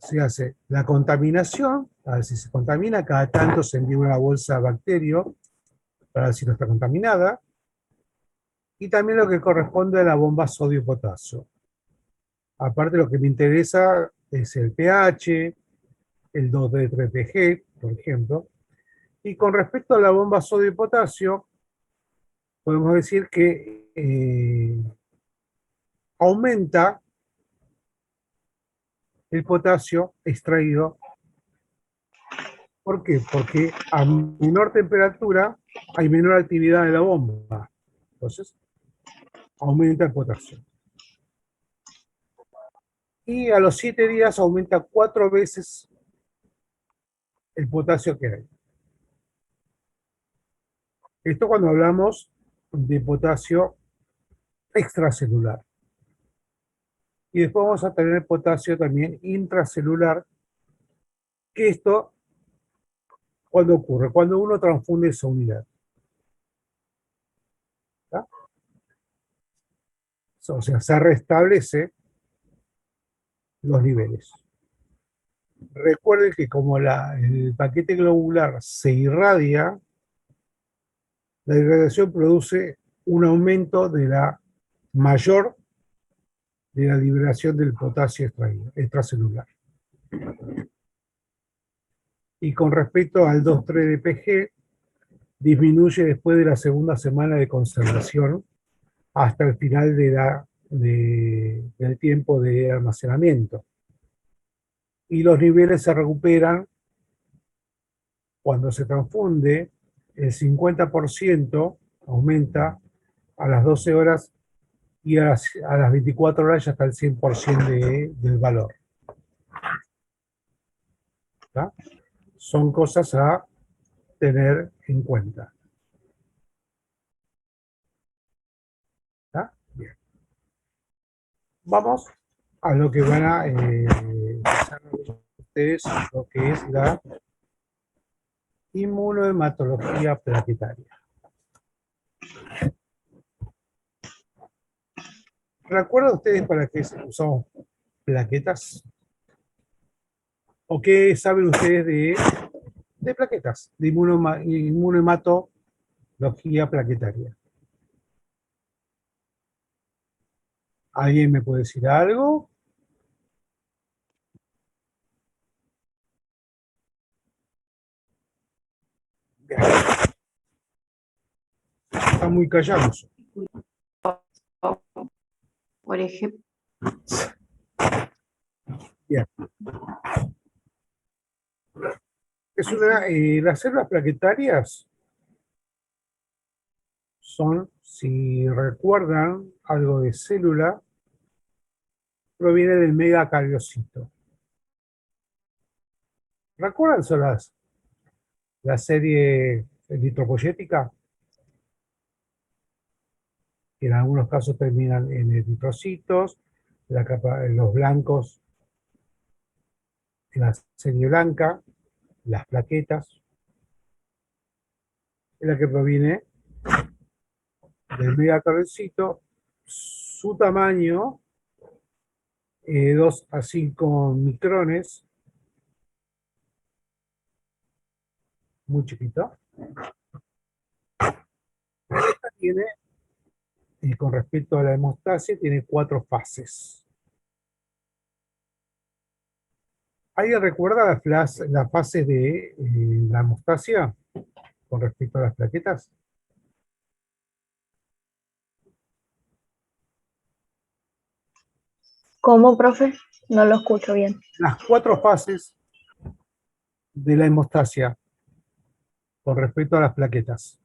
se hace la contaminación, a ver si se contamina, cada tanto se envía una bolsa bacterio para ver si no está contaminada, y también lo que corresponde a la bomba sodio-potasio. Aparte lo que me interesa es el pH, el 2D3PG, por ejemplo, y con respecto a la bomba sodio-potasio, podemos decir que aumenta el potasio extraído. ¿Por qué? Porque a menor temperatura hay menor actividad de la bomba. Entonces, aumenta el potasio. Y a los 7 días aumenta 4 veces el potasio que hay. Esto cuando hablamos de potasio extracelular. Y después vamos a tener potasio también intracelular, que esto, ¿cuándo ocurre? Cuando uno transfunde esa unidad. ¿Está? O sea, se restablece los niveles. Recuerden que como el paquete globular se irradia, la irradiación produce un aumento de la mayor de la liberación del potasio extraído, extracelular. Y con respecto al 2,3-DPG, disminuye después de la segunda semana de conservación hasta el final del tiempo de almacenamiento. Y los niveles se recuperan cuando se transfunde, el 50% aumenta a las 12 horas y a las 24 horas ya está el 100% del valor. ¿Está? Son cosas a tener en cuenta. ¿Está? Bien. Vamos a lo que van a hacer ustedes, lo que es la Inmunohematología plaquetaria. ¿Recuerdan ustedes para qué usamos plaquetas? ¿O qué saben ustedes de plaquetas? De inmunohematología plaquetaria. ¿Alguien me puede decir algo? Bien. Están muy callados. Por ejemplo, Bien. Las células plaquetarias son, si recuerdan algo de célula, proviene del megacariocito. ¿Recuerdan la serie eritropoyética? Que en algunos casos terminan en eritrocitos, los blancos en la serie blanca, las plaquetas, es la que proviene del megacariocito. Su tamaño, 2 a 5 micrones, muy chiquito. Esta tiene, con respecto a la hemostasia, tiene 4 fases. ¿Alguien recuerda las fases de la hemostasia con respecto a las plaquetas? ¿Cómo, profe? No lo escucho bien. Las 4 fases de la hemostasia con respecto a las plaquetas.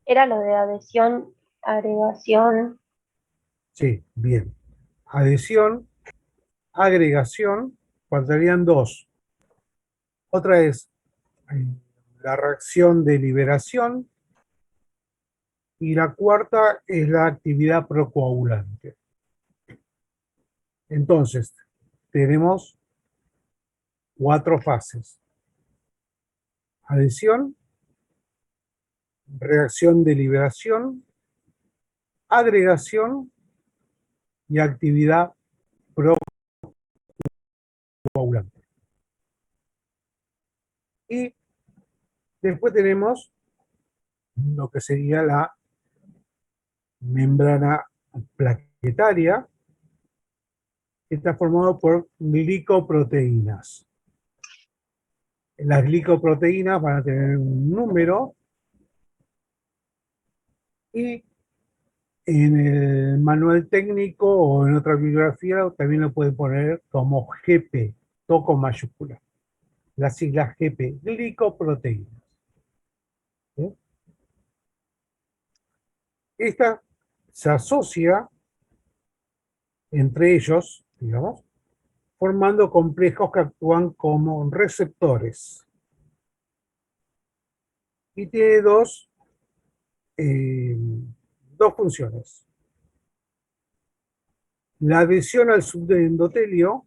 Era lo de adhesión, agregación. Sí, bien. Adhesión, agregación, faltarían 2. Otra es la reacción de liberación y la cuarta es la actividad procoagulante. Entonces, tenemos 4 fases. Adhesión, reacción de liberación, agregación y actividad procoagulante. Y después tenemos lo que sería la membrana plaquetaria, que está formado por glicoproteínas. Las glicoproteínas van a tener un número y en el manual técnico o en otra bibliografía también lo pueden poner como GP, todo con mayúscula. Las siglas GP, glicoproteínas. ¿Sí? Esta se asocia entre ellos, digamos, formando complejos que actúan como receptores. Y tiene dos funciones. La adhesión al subendotelio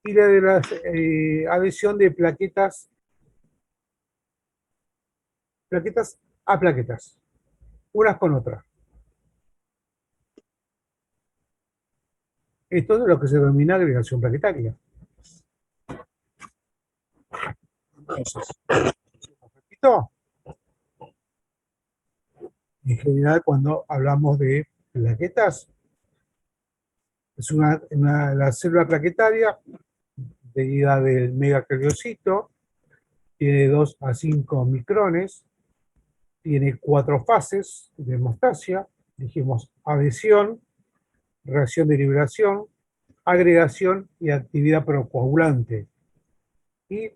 y la de la adhesión de plaquetas a plaquetas, unas con otras. Esto es lo que se denomina agregación plaquetaria. Entonces, repito, en general cuando hablamos de plaquetas, es la célula plaquetaria medida del megacariocito, tiene 2 a 5 micrones, tiene 4 fases de hemostasia, dijimos adhesión, reacción de liberación, agregación y actividad procoagulante. Y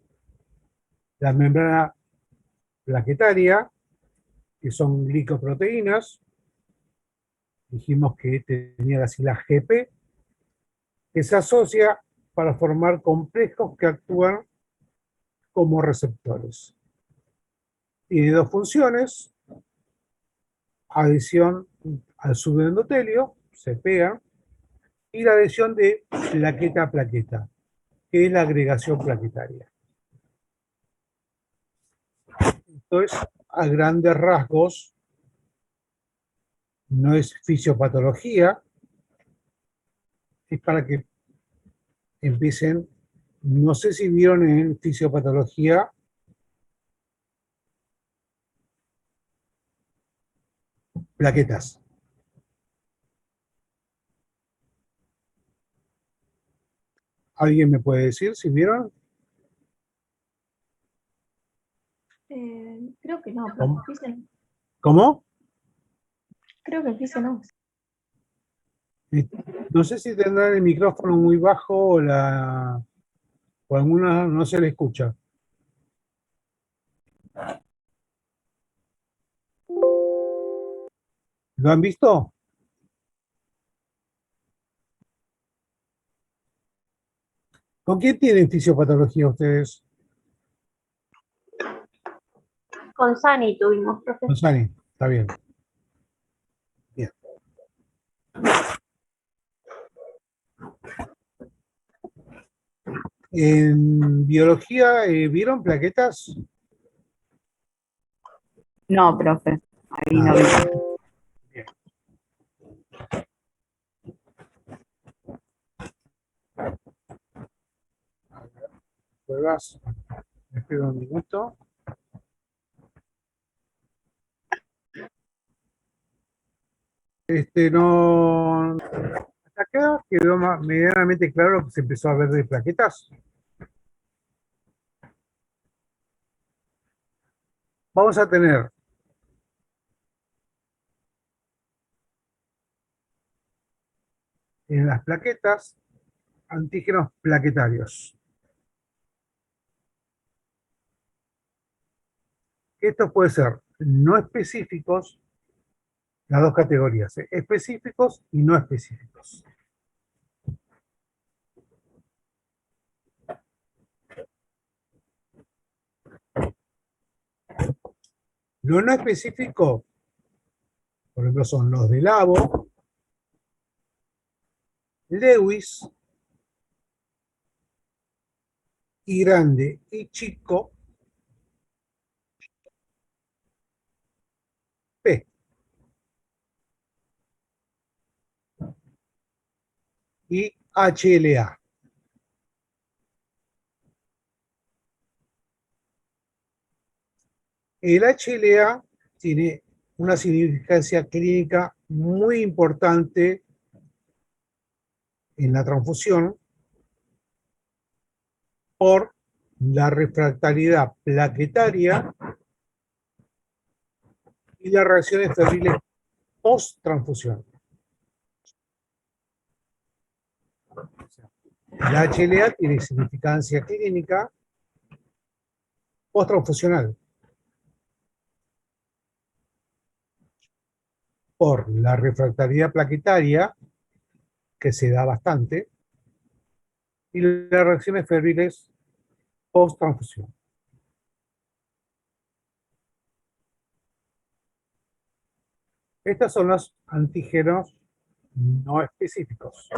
la membrana plaquetaria, que son glicoproteínas, dijimos que tenía la sigla GP, que se asocia para formar complejos que actúan como receptores. Tiene 2 funciones: adhesión al subendotelio, se pegan, y la adhesión de plaqueta a plaqueta, que es la agregación plaquetaria. Esto es a grandes rasgos, no es fisiopatología, es para que empiecen, no sé si vieron en fisiopatología plaquetas. ¿Alguien me puede decir si vieron? Creo que no, ¿Cómo? profe. ¿Cómo? Creo que Fise no. No sé si tendrán el micrófono muy bajo o alguna no se le escucha. ¿Lo han visto? ¿Con quién tienen fisiopatología ustedes? Con Sani tuvimos, profe. Con Sani, está bien. Bien. En biología, ¿vieron plaquetas? No, profe. Ahí no Ah, vi. bien. A ver, pruebas. Espero un minuto. No. Hasta acá quedó medianamente claro que se empezó a ver de plaquetas. Vamos a tener en las plaquetas antígenos plaquetarios. Estos pueden ser no específicos, las dos categorías, específicos y no específicos. Lo no específico, por ejemplo, son los de Labo, Lewis, y grande y chico, P. Y HLA. El HLA tiene una significancia clínica muy importante en la transfusión por la refractariedad plaquetaria y las reacciones febriles post-transfusión. La HLA tiene significancia clínica post-transfusional por la refractariedad plaquetaria, que se da bastante, y las reacciones febriles post-transfusión. Estos son los antígenos no específicos.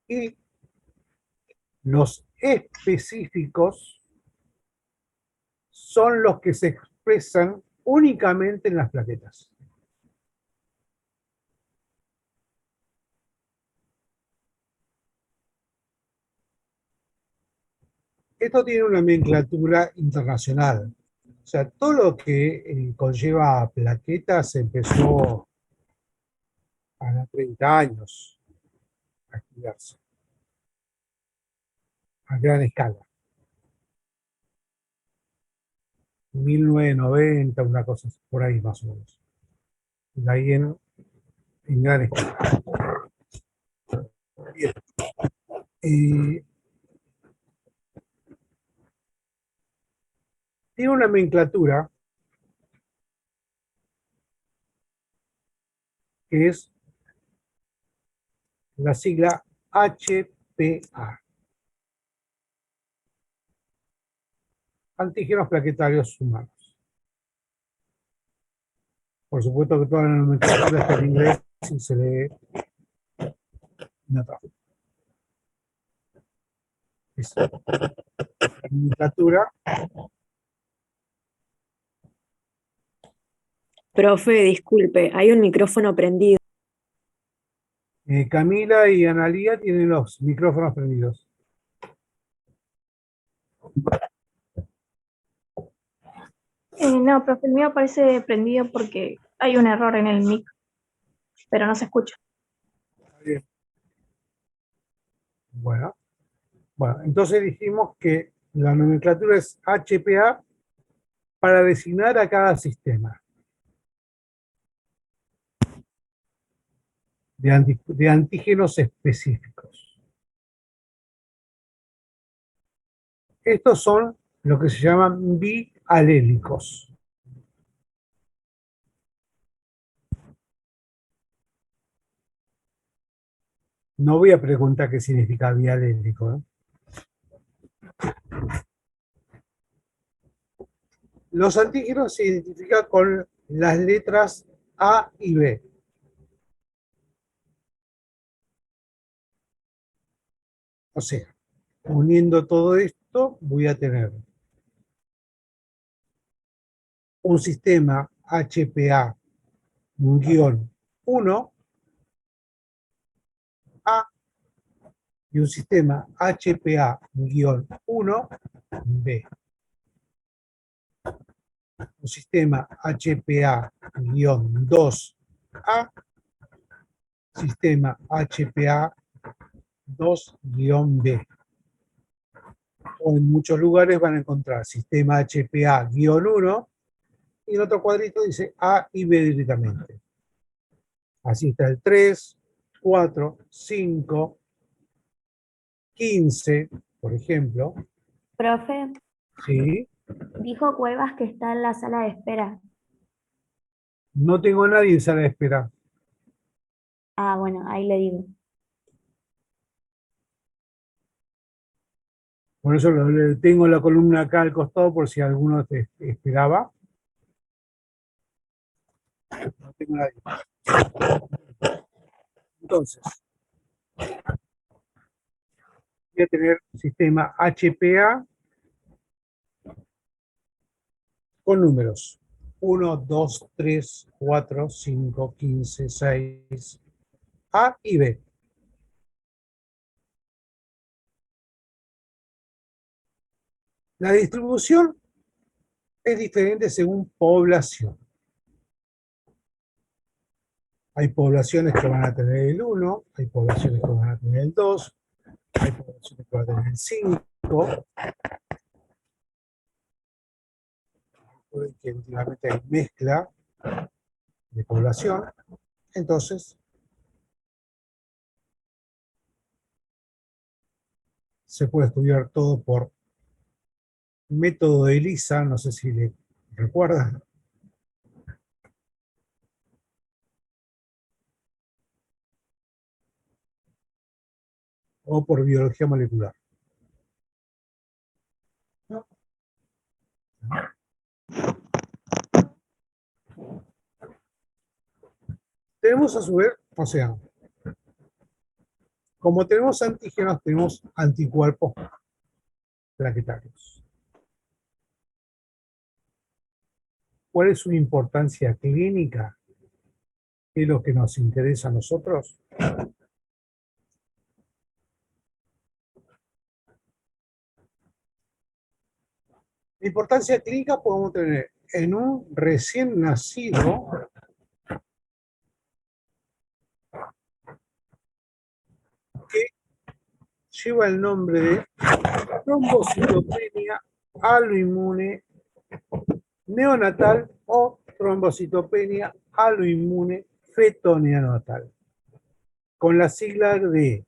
Y los específicos son los que se expresan únicamente en las plaquetas. Esto tiene una nomenclatura internacional. O sea, todo lo que conlleva plaquetas empezó a 30 años a estudiarse a gran escala. 1990, una cosa así, por ahí más o menos. De ahí en gran escala. Bien. Tiene una nomenclatura que es la sigla HPA. Antígenos plaquetarios humanos. Por supuesto que toda la nomenclatura está en inglés y se lee en otra forma. Es la nomenclatura. Profe, disculpe, hay un micrófono prendido. Camila y Analía tienen los micrófonos prendidos. No, profe, el mío aparece prendido porque hay un error en el mic, pero no se escucha. Bien. Bueno, entonces dijimos que la nomenclatura es HPA para designar a cada sistema de antígenos específicos. Estos son lo que se llaman bialélicos. No voy a preguntar qué significa bialélico, ¿eh? Los antígenos se identifican con las letras A y B. O sea, uniendo todo esto, voy a tener un sistema HPA-1 A y un sistema HPA-1B. Un sistema HPA-2A, sistema HPA-2-B. O en muchos lugares van a encontrar sistema HPA-1 y en otro cuadrito dice A y B directamente. Así está el 3, 4, 5, 15, por ejemplo. Profe, Sí. dijo Cuevas que está en la sala de espera. No tengo a nadie en sala de espera. Ah, bueno, ahí le digo. Por eso tengo la columna acá al costado por si alguno te esperaba. No tengo a nadie. Entonces, voy a tener sistema HPA con números 1, 2, 3, 4, 5, 15, 6, A y B. La distribución es diferente según población. Hay poblaciones que van a tener el 1, hay poblaciones que van a tener el 2, hay poblaciones que van a tener el 5. Que últimamente hay mezcla de población. Entonces, se puede estudiar todo por método de ELISA, no sé si le recuerdan. O por biología molecular. Tenemos a su vez, o sea, como tenemos antígenos, tenemos anticuerpos plaquetarios. ¿Cuál es su importancia clínica? ¿Qué es lo que nos interesa a nosotros? La importancia clínica podemos tener en un recién nacido que lleva el nombre de trombocitopenia aloinmune neonatal o trombocitopenia aloinmune feto-neonatal, con la sigla de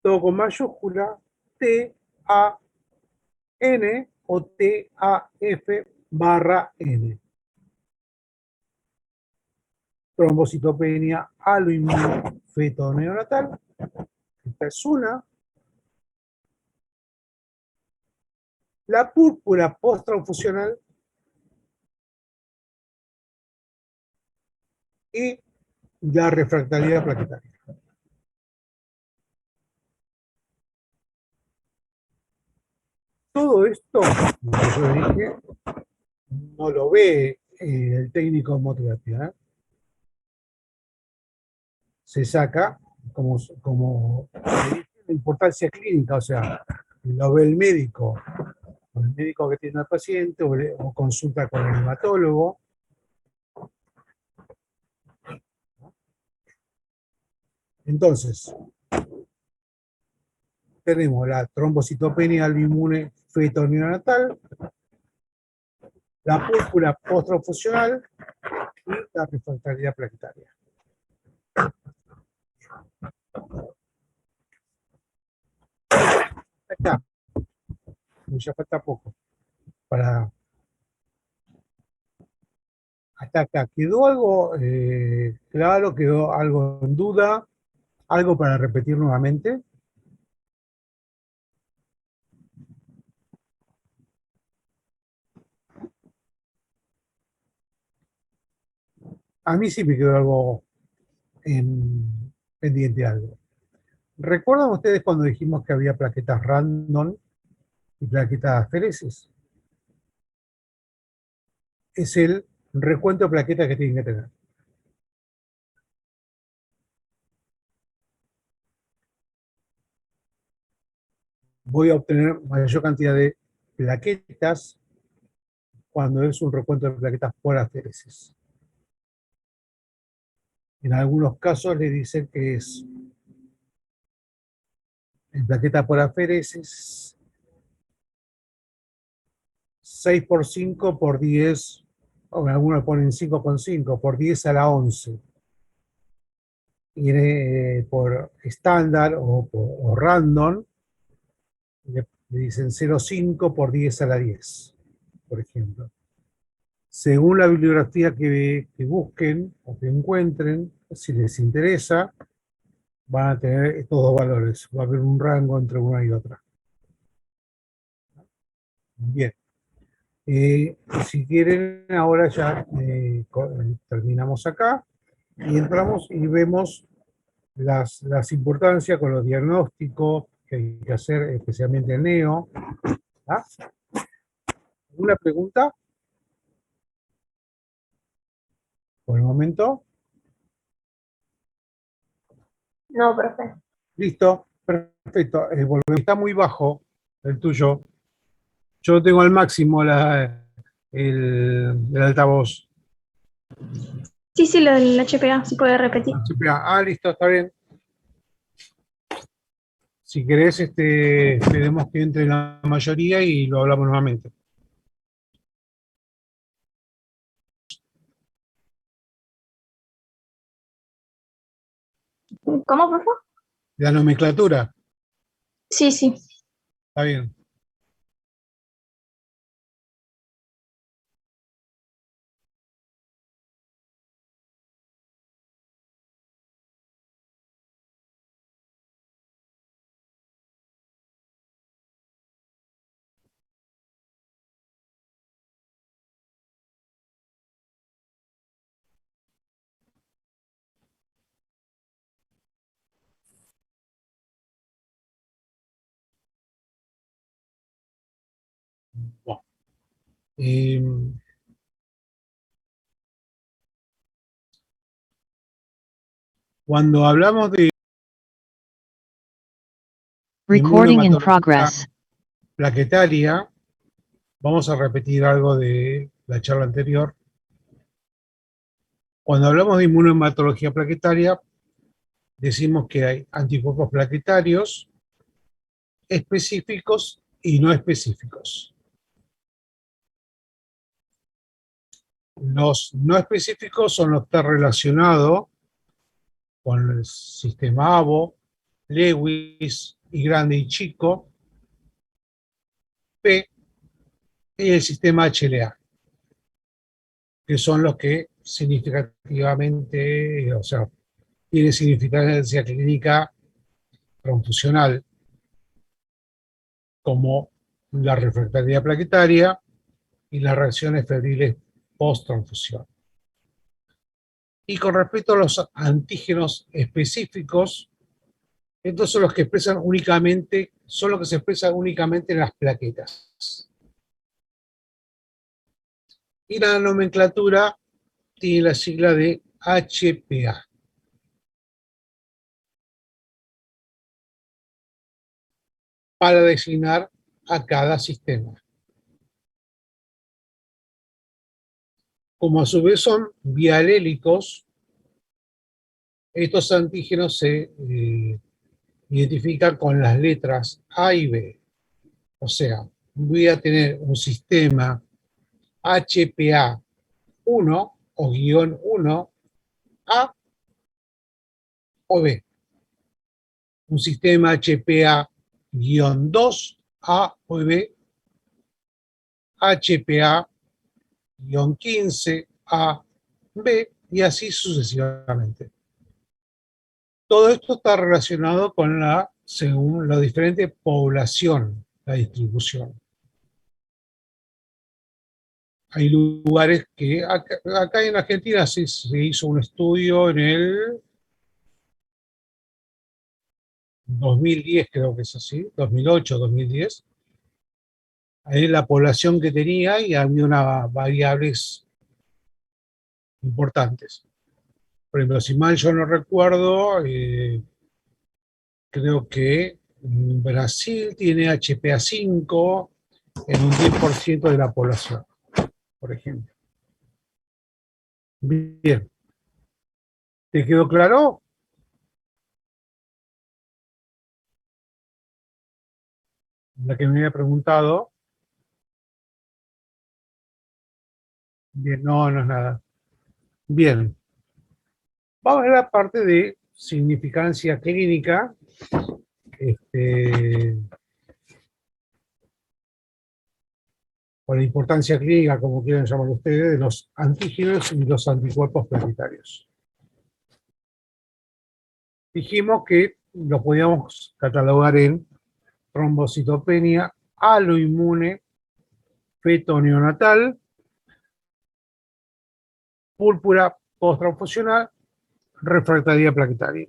todo con mayúscula TAN o TAF/N. Trombocitopenia aloinmune feto-neonatal. Esta es una. La púrpura post-transfusional y la refractaridad plaquetaria. todo esto, como yo dije, no lo ve el técnico de hemoterapia, ¿eh? Se saca como la importancia clínica, o sea, lo ve el médico que tiene al paciente o consulta con el hematólogo. Entonces, tenemos la trombocitopenia albuminure feto neonatal, la púrpura posttransfusional y la refractariedad plaquetaria. Acá, ya falta poco. Hasta acá, ¿quedó algo claro? ¿Quedó algo en duda? ¿Algo para repetir nuevamente? A mí sí me quedó algo pendiente algo. ¿Recuerdan ustedes cuando dijimos que había plaquetas random y plaquetas aferesis? Es el recuento de plaquetas que tienen que tener. Voy a obtener mayor cantidad de plaquetas cuando es un recuento de plaquetas por aferesis. En algunos casos le dicen que es en plaqueta por aferesis 6 por 5 por 10, o algunos ponen 5,5 por 10 a la 11. Y por estándar o random, le dicen 0,5 por 10 a la 10, por ejemplo. Según la bibliografía que busquen o que encuentren, si les interesa, van a tener estos dos valores. Va a haber un rango entre una y otra. Bien. Si quieren, ahora ya terminamos acá y entramos y vemos las importancias con los diagnósticos que hay que hacer, especialmente en NEO. ¿Ah? ¿Alguna pregunta? Por el momento. No, profe. Listo, perfecto. Está muy bajo el tuyo. Yo tengo al máximo el altavoz. Sí, lo del HPA, si puede repetir. Ah, listo, está bien. Si querés, esperemos que entre la mayoría y lo hablamos nuevamente. ¿Cómo, profe? La nomenclatura, Sí. está bien. Bueno, cuando hablamos de Recording in inmunohematología progress. plaquetaria, vamos a repetir algo de la charla anterior. Cuando hablamos de inmunohematología plaquetaria, decimos que hay anticuerpos plaquetarios específicos y no específicos. Los no específicos son los que están relacionados con el sistema ABO, Lewis y grande y chico, P y el sistema HLA, que son los que significativamente, o sea, tienen significancia clínica transfusional, como la refractariedad plaquetaria y las reacciones febriles post-transfusión. Y con respecto a los antígenos específicos, Estos son los que expresan únicamente, son los que se expresan únicamente en las plaquetas. Y la nomenclatura tiene la sigla de HPA. Para designar a cada sistema. Como a su vez son bialélicos, estos antígenos se identifican con las letras A y B. O sea, voy a tener un sistema HPA 1 o guión 1, A o B. Un sistema HPA guión 2, A o B. HPA guión 15, A, B, y así sucesivamente. Todo esto está relacionado con según la diferente población, la distribución. Hay lugares que, acá en Argentina se hizo un estudio en el 2010, creo que es así, 2008, 2010. Ahí la población que tenía y había unas variables importantes. Por ejemplo, si mal yo no recuerdo, creo que Brasil tiene HPA5 en un 10% de la población, por ejemplo. Bien. ¿Te quedó claro? La que me había preguntado. Bien, no, no es nada. Bien. Vamos a ver la parte de significancia clínica. O la importancia clínica, como quieran llamar ustedes, de los antígenos y los anticuerpos planetarios. Dijimos que lo podíamos catalogar en trombocitopenia aloinmune feto neonatal, púrpura posttransfusional, refractaria plaquetaria.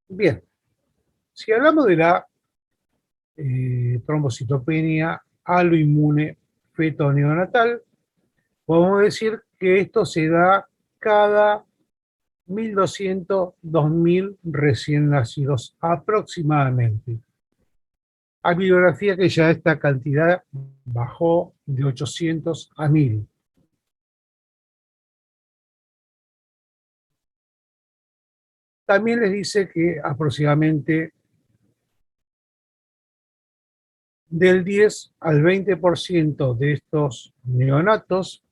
Bien, si hablamos de la trombocitopenia aloinmune feto neonatal, podemos decir que esto se da cada 1.200, 2.000 recién nacidos aproximadamente. Hay bibliografía que ya esta cantidad bajó de 800 a 1.000. También les dice que aproximadamente del 10 al 20% de estos neonatos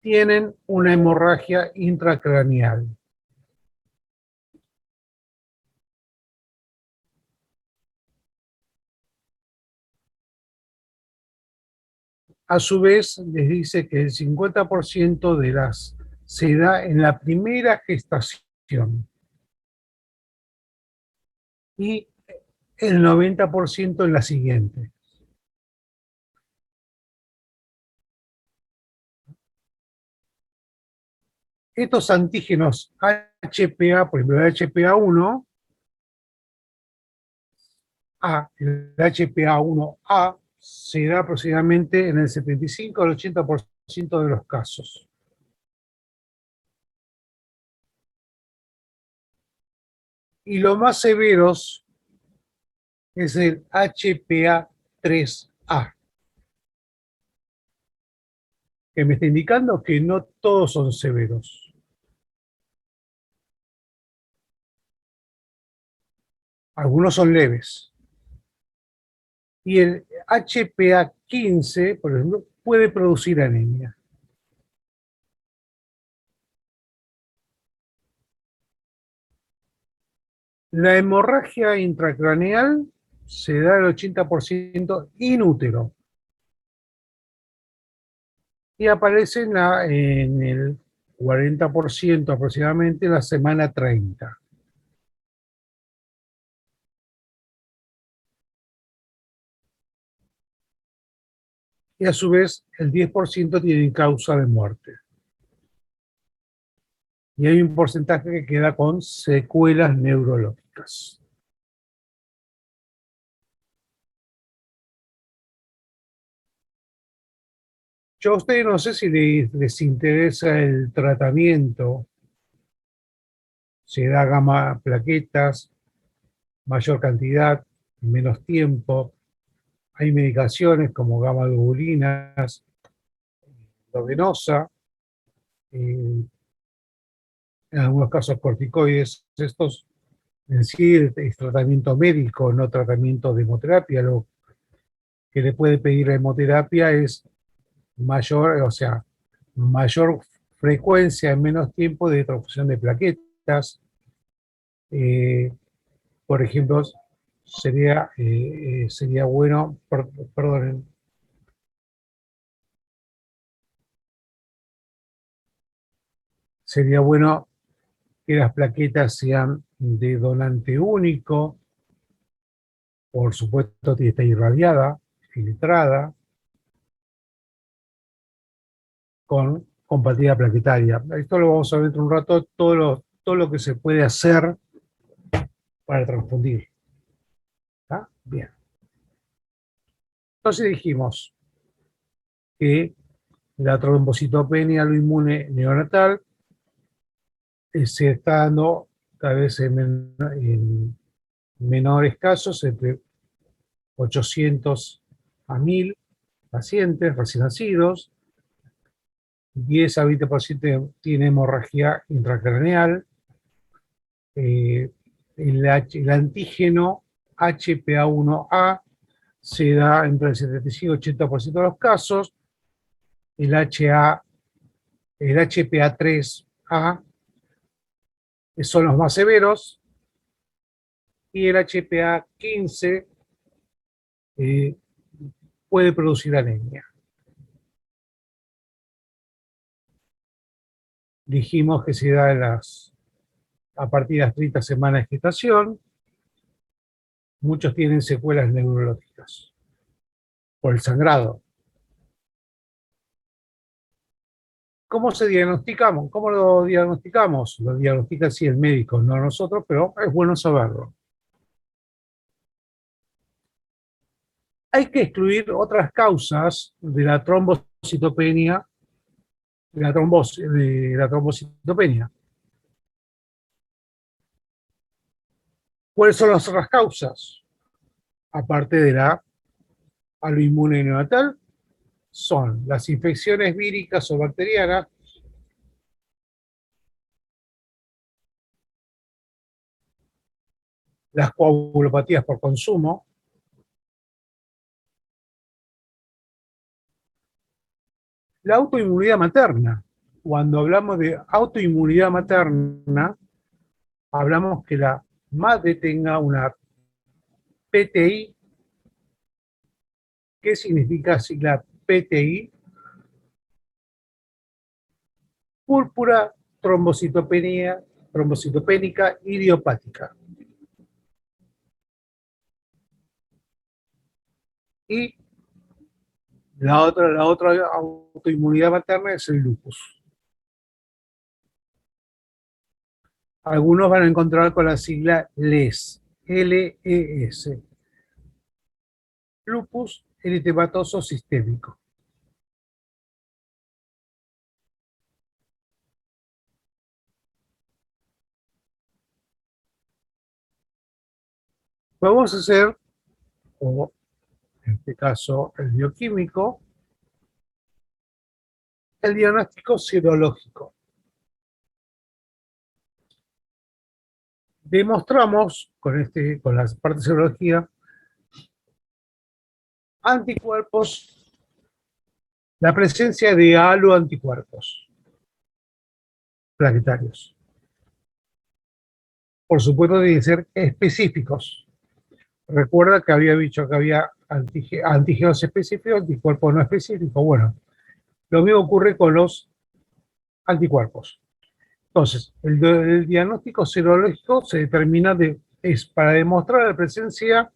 tienen una hemorragia intracraneal. A su vez, les dice que el 50% de las se da en la primera gestación y el 90% en la siguiente. Estos antígenos HPA, por ejemplo, el HPA1, el HPA1A se da aproximadamente en el 75 al 80% de los casos. Y los más severos es el HPA3A, que me está indicando que no todos son severos. Algunos son leves. Y el HPA15, por ejemplo, puede producir anemia. La hemorragia intracraneal se da el 80% inútero. Y aparece en el 40% aproximadamente en la semana 30. Y a su vez el 10% tienen causa de muerte. y hay un porcentaje que queda con secuelas neurológicas. Yo a ustedes no sé si les interesa el tratamiento, se da gamma plaquetas, mayor cantidad, menos tiempo. Hay medicaciones como gamma globulinas, endovenosa, en algunos casos corticoides. Estos en sí es tratamiento médico, no tratamiento de hemoterapia. Lo que le puede pedir la hemoterapia es mayor, o sea, mayor frecuencia en menos tiempo de transfusión de plaquetas. Por ejemplo, sería bueno, perdonen, sería bueno que las plaquetas sean de donante único, por supuesto que esté irradiada, filtrada, con compatibilidad plaquetaria. Esto lo vamos a ver dentro de un rato, todo lo que se puede hacer para transfundir. ¿Está? Bien. Entonces dijimos que la trombocitopenia autoinmune neonatal se está dando cada vez en menores casos, entre 800 a 1000 pacientes recién nacidos, 10 a 20% tiene hemorragia intracraneal, el antígeno HPA1A se da entre el 75 y 80% de los casos, el HPA3A son los más severos, y el HPA15 puede producir anemia. Dijimos que se da a partir de las 30 semanas de gestación. Muchos tienen secuelas neurológicas por el sangrado. ¿Cómo se diagnosticamos? ¿Cómo lo diagnosticamos? Lo diagnostica sí el médico, no nosotros, pero es bueno saberlo. Hay que excluir otras causas de la trombocitopenia, de la trombocitopenia. ¿Cuáles son las otras causas? Aparte de la autoinmune neonatal, son las infecciones víricas o bacterianas, las coagulopatías por consumo, la autoinmunidad materna. Cuando hablamos de autoinmunidad materna, hablamos que la madre tenga una PTI. ¿Qué significa sigla PTI? Púrpura trombocitopénica idiopática. Y la otra autoinmunidad materna es el lupus. Algunos van a encontrar con la sigla LES, L-E-S. Lupus eritematoso sistémico. Vamos a hacer, o en este caso el bioquímico, el diagnóstico serológico. Demostramos con la parte de serología anticuerpos, la presencia de haloanticuerpos plaquetarios. Por supuesto, deben ser específicos. Recuerda que había dicho que había antígenos específicos, anticuerpos no específicos. Bueno, lo mismo ocurre con los anticuerpos. Entonces, el diagnóstico serológico se determina es para demostrar la presencia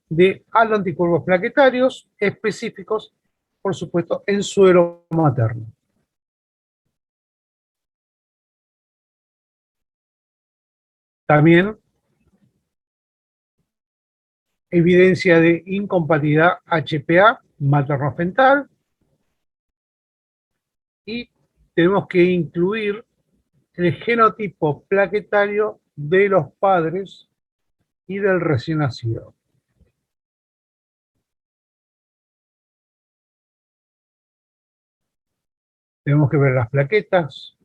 de haloanticuerpos plaquetarios específicos, por supuesto, en suero materno. También evidencia de incompatibilidad HPA materno-fetal, y tenemos que incluir el genotipo plaquetario de los padres y del recién nacido. Tenemos que ver las plaquetas,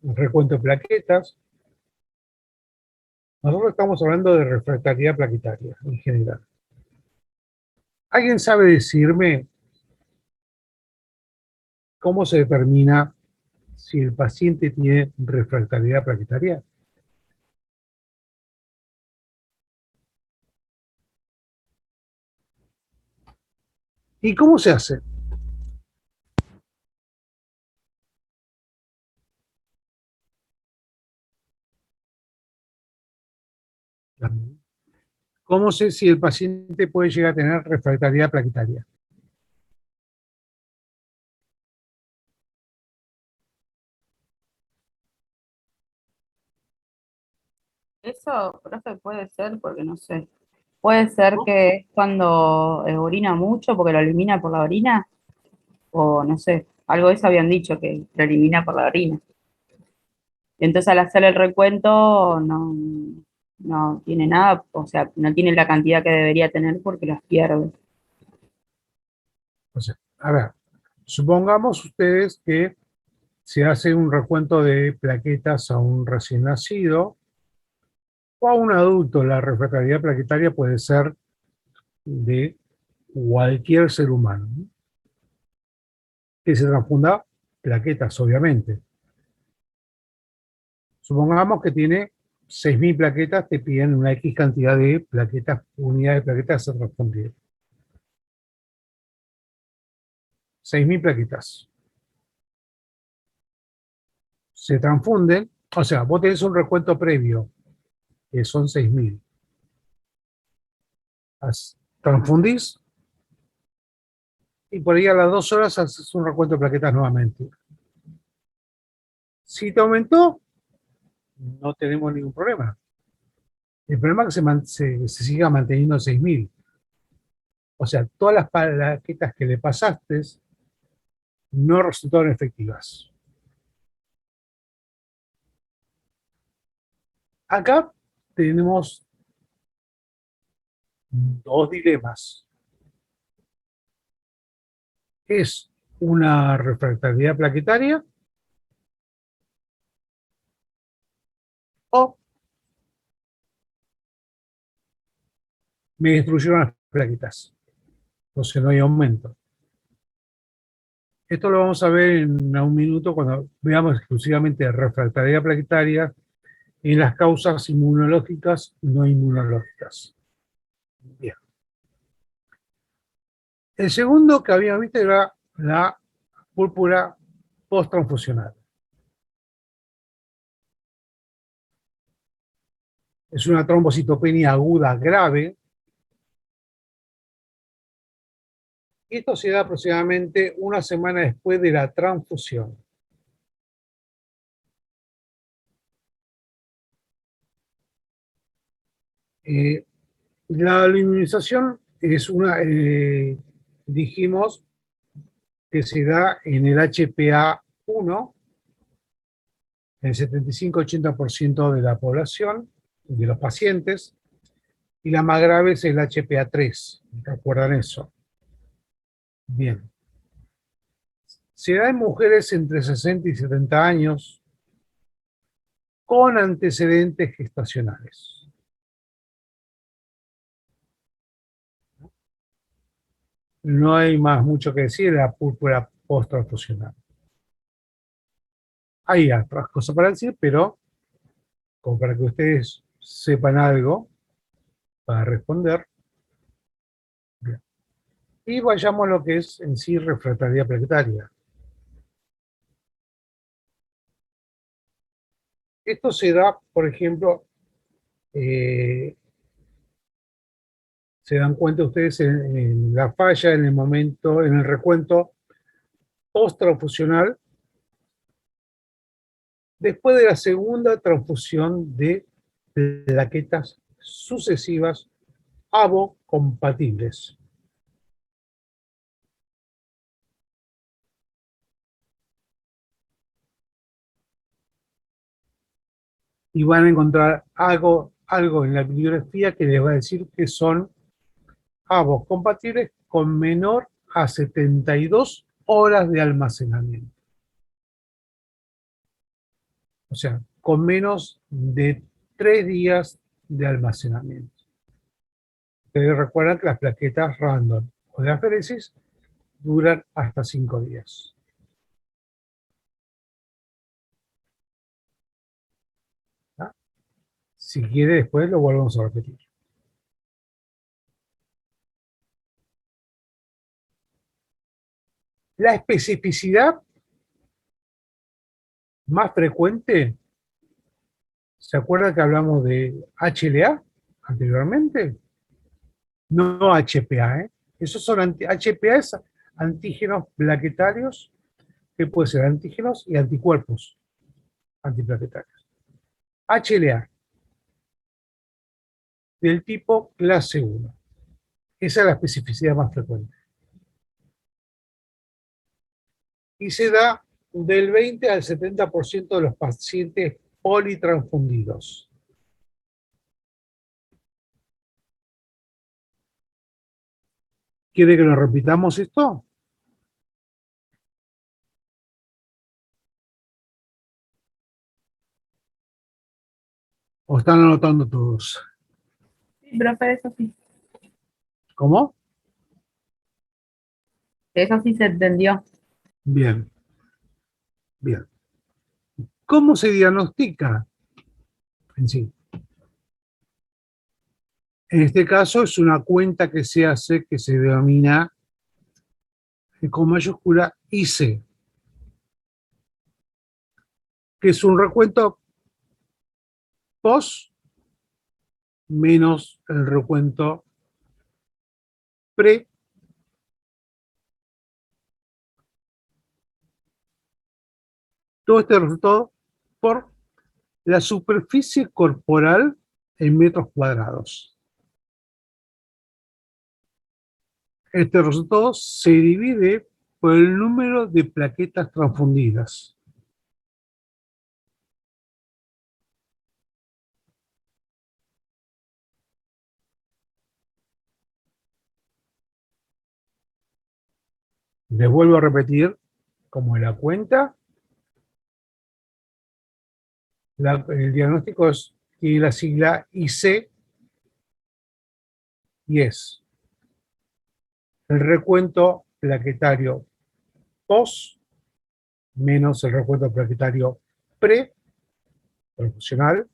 el recuento de plaquetas. Nosotros estamos hablando de refractariedad plaquetaria en general. ¿Alguien sabe decirme cómo se determina si el paciente tiene refractariedad plaquetaria? ¿Y cómo se hace? ¿Cómo sé si el paciente puede llegar a tener refractariedad plaquetaria? Eso, profe, puede ser porque no sé. Puede ser que es cuando orina mucho porque lo elimina por la orina, o no sé, algo de eso habían dicho que lo elimina por la orina. Y entonces al hacer el recuento no tiene nada, o sea, no tiene la cantidad que debería tener porque las pierde. O sea, a ver, supongamos ustedes que se hace un recuento de plaquetas a un recién nacido o a un adulto. La refractariedad plaquetaria puede ser de cualquier ser humano, ¿no? Que se transfunda plaquetas, obviamente. Supongamos que tiene 6.000 plaquetas, te piden una X cantidad de plaquetas, unidades de plaquetas a transfundir. 6.000 plaquetas. Se transfunden, o sea, vos tenés un recuento previo, que son 6.000. Transfundís, y por ahí a las 2 horas haces un recuento de plaquetas nuevamente. Si te aumentó, no tenemos ningún problema. El problema es que se siga manteniendo 6.000. O sea, todas las plaquetas que le pasaste no resultaron efectivas. Acá tenemos dos dilemas. Es una refractariedad plaquetaria o me destruyeron las plaquetas. Entonces no hay aumento. Esto lo vamos a ver en un minuto cuando veamos exclusivamente refractariedad plaquetaria en las causas inmunológicas y no inmunológicas. Bien. El segundo que habíamos visto era la púrpura posttransfusional. Es una trombocitopenia aguda grave. Esto se da aproximadamente una semana después de la transfusión. La inmunización es una, dijimos que se da en el HPA1, en el 75-80% de la población, de los pacientes, y la más grave es el HPA3. ¿Recuerdan eso? Bien. Se da en mujeres entre 60 y 70 años con antecedentes gestacionales. No hay más mucho que decir de la púrpura posttransfusional. Hay otras cosas para decir, pero como para que ustedes sepan algo para responder. Bien. Y vayamos a lo que es en sí refractariedad plaquetaria. Esto se da, por ejemplo, se dan cuenta ustedes en la falla, en el momento, en el recuento post-transfusional, después de la segunda transfusión de plaquetas sucesivas avocompatibles. Y van a encontrar algo en la bibliografía que les va a decir que son avocompatibles con menor a 72 horas de almacenamiento. O sea, con menos de 3 días de almacenamiento. Ustedes recuerdan que las plaquetas random o de aféresis duran hasta 5 días. ¿Ah? Si quiere, después lo volvemos a repetir. La especificidad más frecuente, ¿se acuerdan que hablamos de HLA anteriormente? No HPA, ¿eh? Esos son HPA es antígenos plaquetarios, que pueden ser antígenos y anticuerpos antiplaquetarios. HLA, del tipo clase 1. Esa es la especificidad más frecuente. Y se da del 20 al 70% de los pacientes politransfundidos. ¿Quiere que lo repitamos esto? ¿O están anotando todos? Sí, profe, eso sí. ¿Cómo? Eso sí se entendió. Bien, bien. ¿Cómo se diagnostica en sí? En este caso es una cuenta que se hace que se denomina con mayúscula IC, que es un recuento post menos el recuento pre. Todo este resultado por la superficie corporal en metros cuadrados. Este resultado se divide por el número de plaquetas transfundidas. Les vuelvo a repetir, como en la cuenta, el diagnóstico tiene la sigla IC y es el recuento plaquetario post menos el recuento plaquetario pre-transfusional.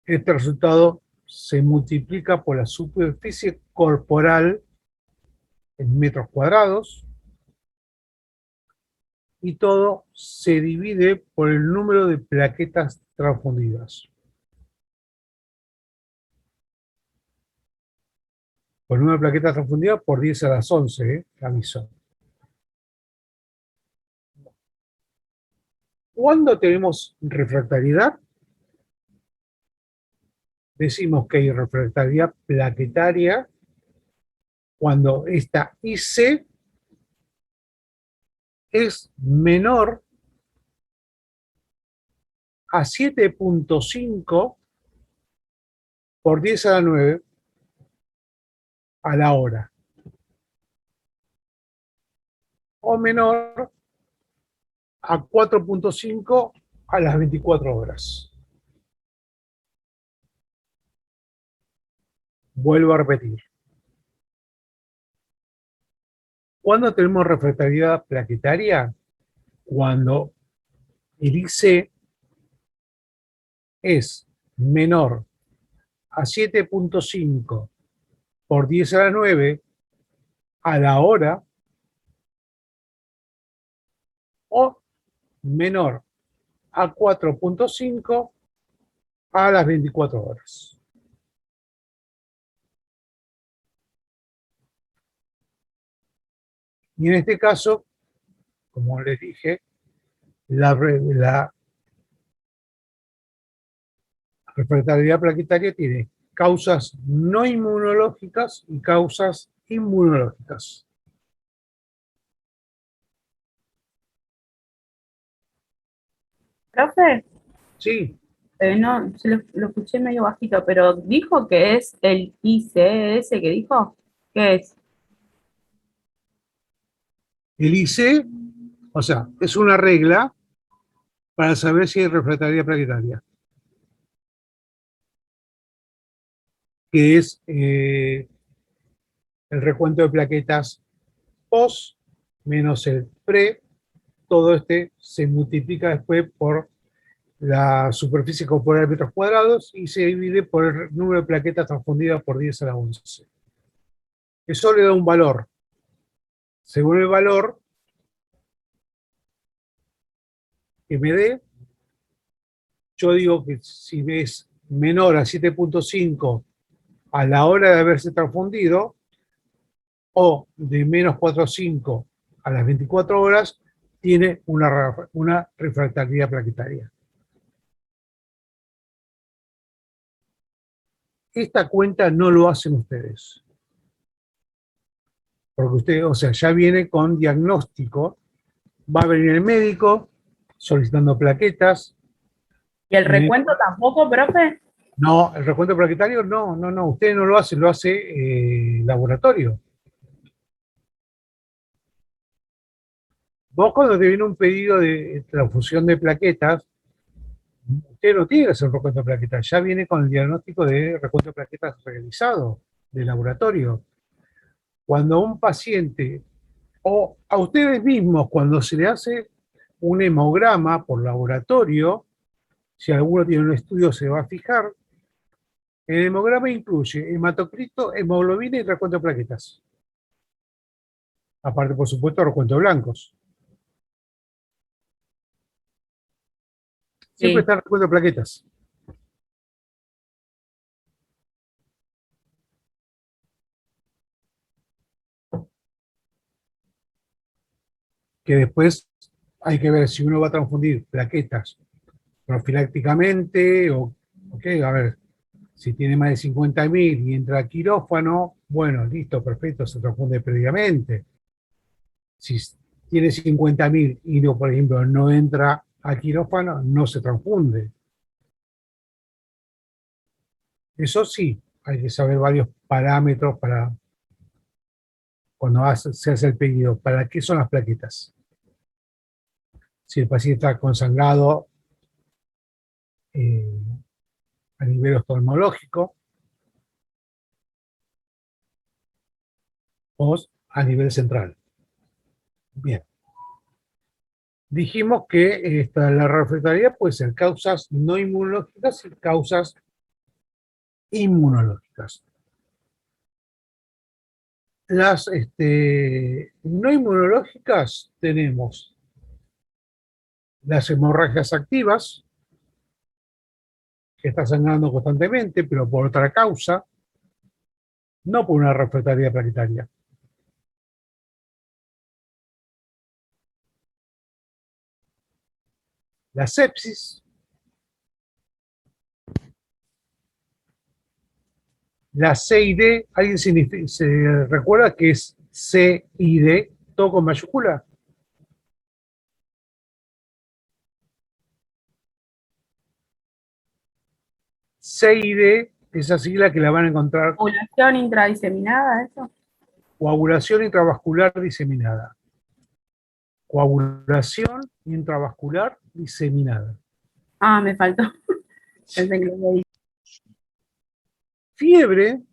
Este resultado se multiplica por la superficie corporal en metros cuadrados y todo se divide por el número de plaquetas transfundidas. Por el número de plaquetas transfundidas por 10 a las 11, aviso. Cuando tenemos refractariedad, decimos que hay refractariedad plaquetaria cuando esta IC es menor a 7.5 por 10 a la 9 a la hora, o menor a 4.5 a las 24 horas. Vuelvo a repetir. ¿Cuándo tenemos refractariedad plaquetaria? Cuando el IC es menor a 7.5 por 10 a la 9 a la hora, o menor a 4.5 a las 24 horas. Y en este caso, como les dije, la refractariedad plaquetaria tiene causas no inmunológicas y causas inmunológicas. Profe, Sí, no, lo escuché medio bajito, pero dijo que es el ICS que dijo. ¿Qué es? el IC, o sea, es una regla para saber si hay refractariedad plaquetaria, que es el recuento de plaquetas post menos el pre, todo este se multiplica después por la superficie corporal de metros cuadrados y se divide por el número de plaquetas transfundidas por 10 a la 11. Eso le da un valor. Según el valor que me dé, yo digo que si es menor a 7.5 a la hora de haberse transfundido, o de menos 4.5 a las 24 horas, tiene una refractariedad plaquetaria. Esta cuenta no lo hacen ustedes. Porque usted, o sea, ya viene con diagnóstico, va a venir el médico solicitando plaquetas. ¿Y el recuento tampoco, profe? No, el recuento plaquetario no, ustedes no lo hacen, lo hace laboratorio. Vos cuando te viene un pedido de transfusión de plaquetas, usted no tiene que hacer un recuento de plaquetas, ya viene con el diagnóstico de recuento de plaquetas realizado de laboratorio. Cuando un paciente, o a ustedes mismos, cuando se le hace un hemograma por laboratorio, si alguno tiene un estudio se va a fijar, el hemograma incluye hematocrito, hemoglobina y recuento de plaquetas. Aparte, por supuesto, recuento de blancos. Siempre está el recuento de plaquetas. Que después hay que ver si uno va a transfundir plaquetas profilácticamente o, a ver, si tiene más de 50.000 y entra a quirófano, bueno, listo, perfecto, se transfunde previamente. Si tiene 50.000 y no, por ejemplo, no entra a quirófano, no se transfunde. Eso sí, hay que saber varios parámetros para cuando se hace el pedido. ¿Para qué son las plaquetas? Si el paciente está consangrado a nivel oftalmológico o a nivel central. Bien. Dijimos que la refractariedad puede ser causas no inmunológicas y causas inmunológicas. Las no inmunológicas tenemos las hemorragias activas, que está sangrando constantemente, pero por otra causa, no por una refractariedad plaquetaria. La sepsis, la CID, ¿alguien se recuerda que es CID, todo con mayúscula? CID, esa sigla que la van a encontrar. ¿Coagulación intradiseminada, eso? Coagulación intravascular diseminada. Coagulación intravascular diseminada. Ah, me faltó. Pensé que lo había dicho. Fiebre,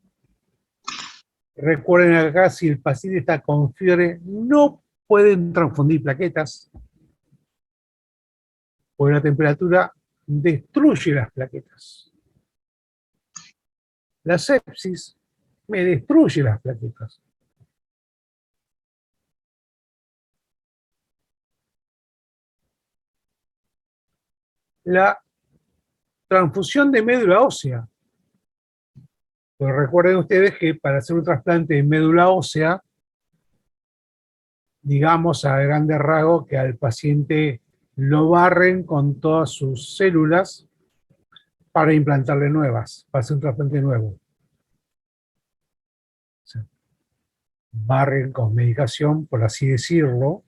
recuerden acá, si el paciente está con fiebre, no pueden transfundir plaquetas, porque la temperatura destruye las plaquetas. La sepsis me destruye las plaquetas. La transfusión de médula ósea. Pues recuerden ustedes que para hacer un trasplante de médula ósea, digamos a grandes rasgos que al paciente lo barren con todas sus células para implantarle nuevas, para hacer un trasplante nuevo. O sea, barren con medicación, por así decirlo,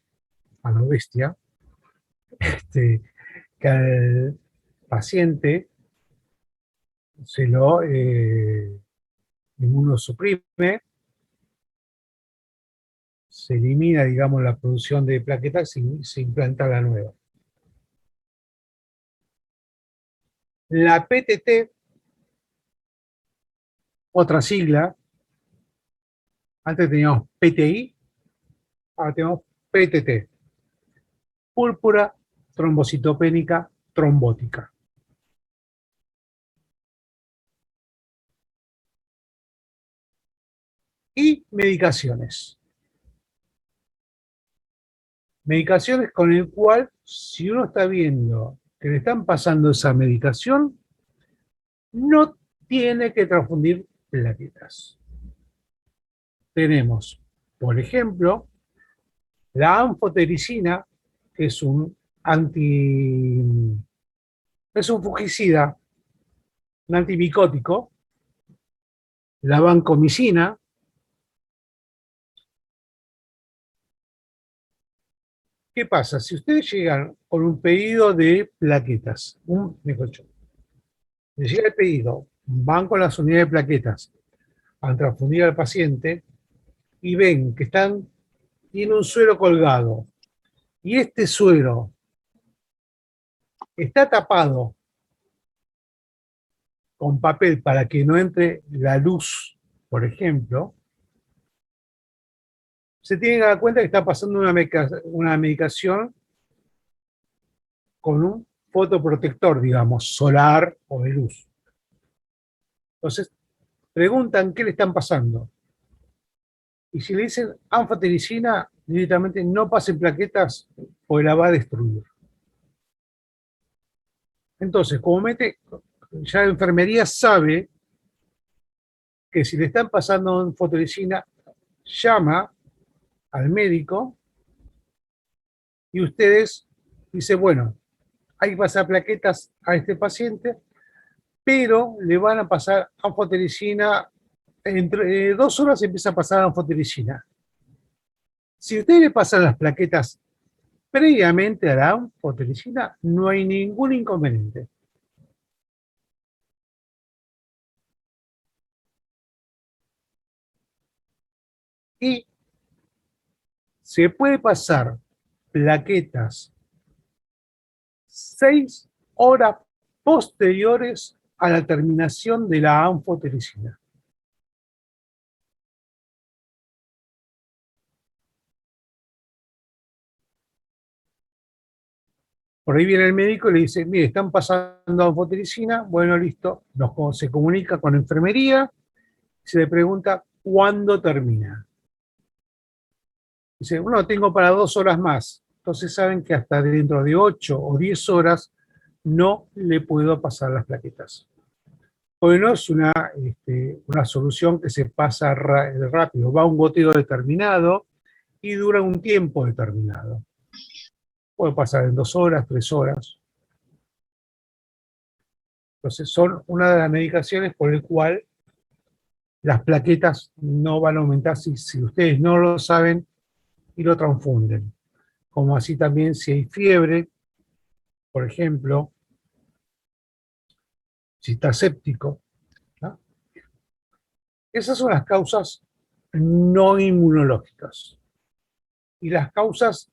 a la bestia, que al paciente se lo inmunosuprime, se elimina, digamos, la producción de plaquetas y se implanta la nueva. La PTT, otra sigla, antes teníamos PTI, ahora tenemos PTT, púrpura trombocitopénica trombótica. Y medicaciones. Medicaciones con el cual, si uno está viendo que le están pasando esa medicación, no tiene que transfundir plaquetas. Tenemos, por ejemplo, la anfotericina, que es un fungicida, un antimicótico, la vancomicina, ¿qué pasa? Si ustedes llegan con un pedido de plaquetas, les llega el pedido, van con las unidades de plaquetas a transfundir al paciente y ven que tiene un suero colgado y este suero está tapado con papel para que no entre la luz, por ejemplo, se tienen que dar cuenta que está pasando una medicación con un fotoprotector, digamos, solar o de luz. Entonces, preguntan qué le están pasando. Y si le dicen anfotericina, directamente no pasen plaquetas o la va a destruir. Entonces, ya la enfermería sabe que si le están pasando anfotericina, llama al médico y ustedes dicen, bueno, hay que pasar plaquetas a este paciente, pero le van a pasar anfotericina, entre 2 horas empieza a pasar anfotericina. Si ustedes le pasan las plaquetas previamente a la anfotericina, no hay ningún inconveniente. Y se puede pasar plaquetas 6 horas posteriores a la terminación de la anfotericina. Por ahí viene el médico y le dice, mire, están pasando anfotericina, bueno, listo, se comunica con enfermería, se le pregunta cuándo termina. Dice, bueno, tengo para 2 horas más. Entonces saben que hasta dentro de 8 o 10 horas no le puedo pasar las plaquetas. Bueno, es una solución que se pasa rápido, va a un goteo determinado y dura un tiempo determinado. Puede pasar en 2 horas, 3 horas. Entonces son una de las medicaciones por el cual las plaquetas no van a aumentar si ustedes no lo saben y lo transfunden. Como así también si hay fiebre, por ejemplo, si está séptico, ¿no? Esas son las causas no inmunológicas. Y las causas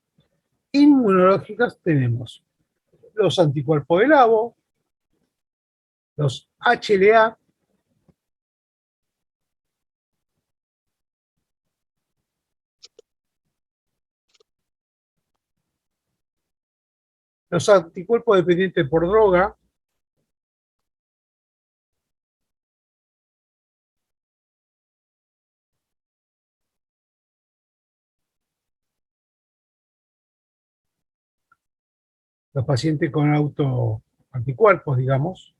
inmunológicas tenemos los anticuerpos del ABO, los HLA, los anticuerpos dependientes por droga, los pacientes con autoanticuerpos, digamos.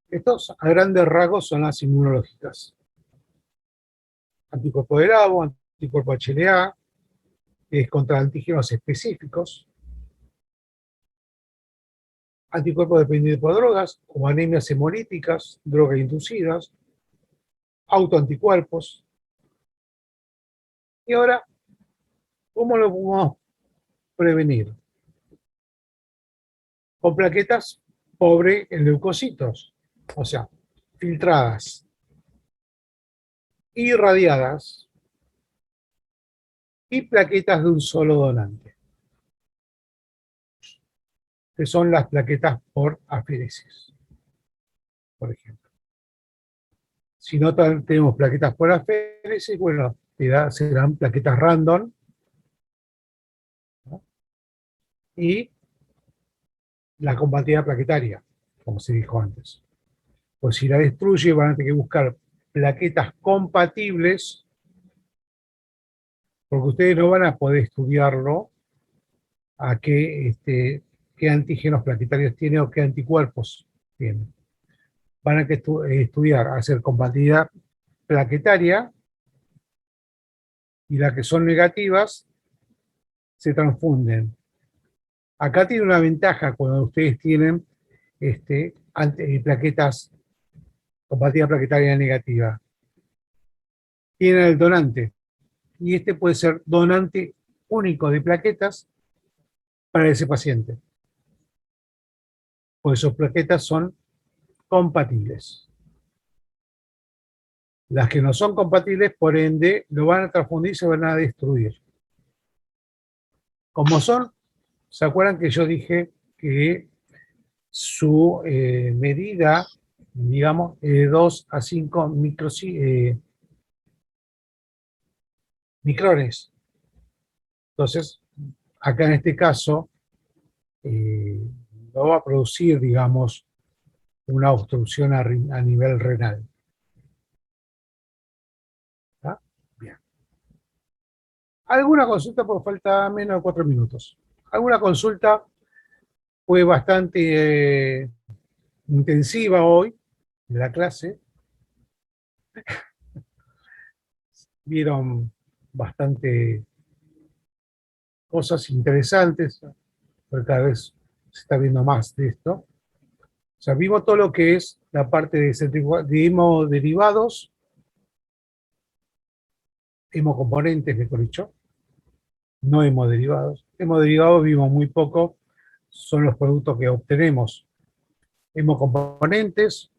Estos, a grandes rasgos, son las inmunológicas. Anticuerpo del ABO, anticuerpo HLA, es contra antígenos específicos. anticuerpos dependientes por drogas o anemias hemolíticas, drogas inducidas, autoanticuerpos. Y ahora, ¿cómo lo podemos prevenir? Con plaquetas pobre en leucocitos, o sea, filtradas, irradiadas y plaquetas de un solo donante, que son las plaquetas por aferesis, por ejemplo. Si no tenemos plaquetas por aferesis, bueno, serán plaquetas random, ¿no? Y la compatibilidad plaquetaria, como se dijo antes. Pues si la destruye, van a tener que buscar plaquetas compatibles, porque ustedes no van a poder estudiarlo a qué antígenos plaquetarios tiene o qué anticuerpos tiene. Van a estudiar, hacer compatibilidad plaquetaria, y las que son negativas se transfunden. Acá tiene una ventaja cuando ustedes tienen plaquetas, compatibilidad plaquetaria negativa. Tienen el donante, y este puede ser donante único de plaquetas para ese paciente. Pues sus plaquetas son compatibles. Las que no son compatibles, por ende, lo van a transfundir y se van a destruir. Como son, ¿se acuerdan que yo dije que su medida, digamos, de 2 a 5 micrones? Entonces, acá en este caso, no va a producir, digamos, una obstrucción a nivel renal. ¿Está? Bien. ¿Alguna consulta? Porque falta menos de 4 minutos. ¿Alguna consulta? Fue bastante intensiva hoy en la clase. Vieron bastante cosas interesantes, porque cada vez se está viendo más de esto. O sea, vimos todo lo que es la parte de hemoderivados, hemocomponentes, mejor dicho, no hemoderivados. Hemoderivados vimos muy poco, son los productos que obtenemos. Hemocomponentes,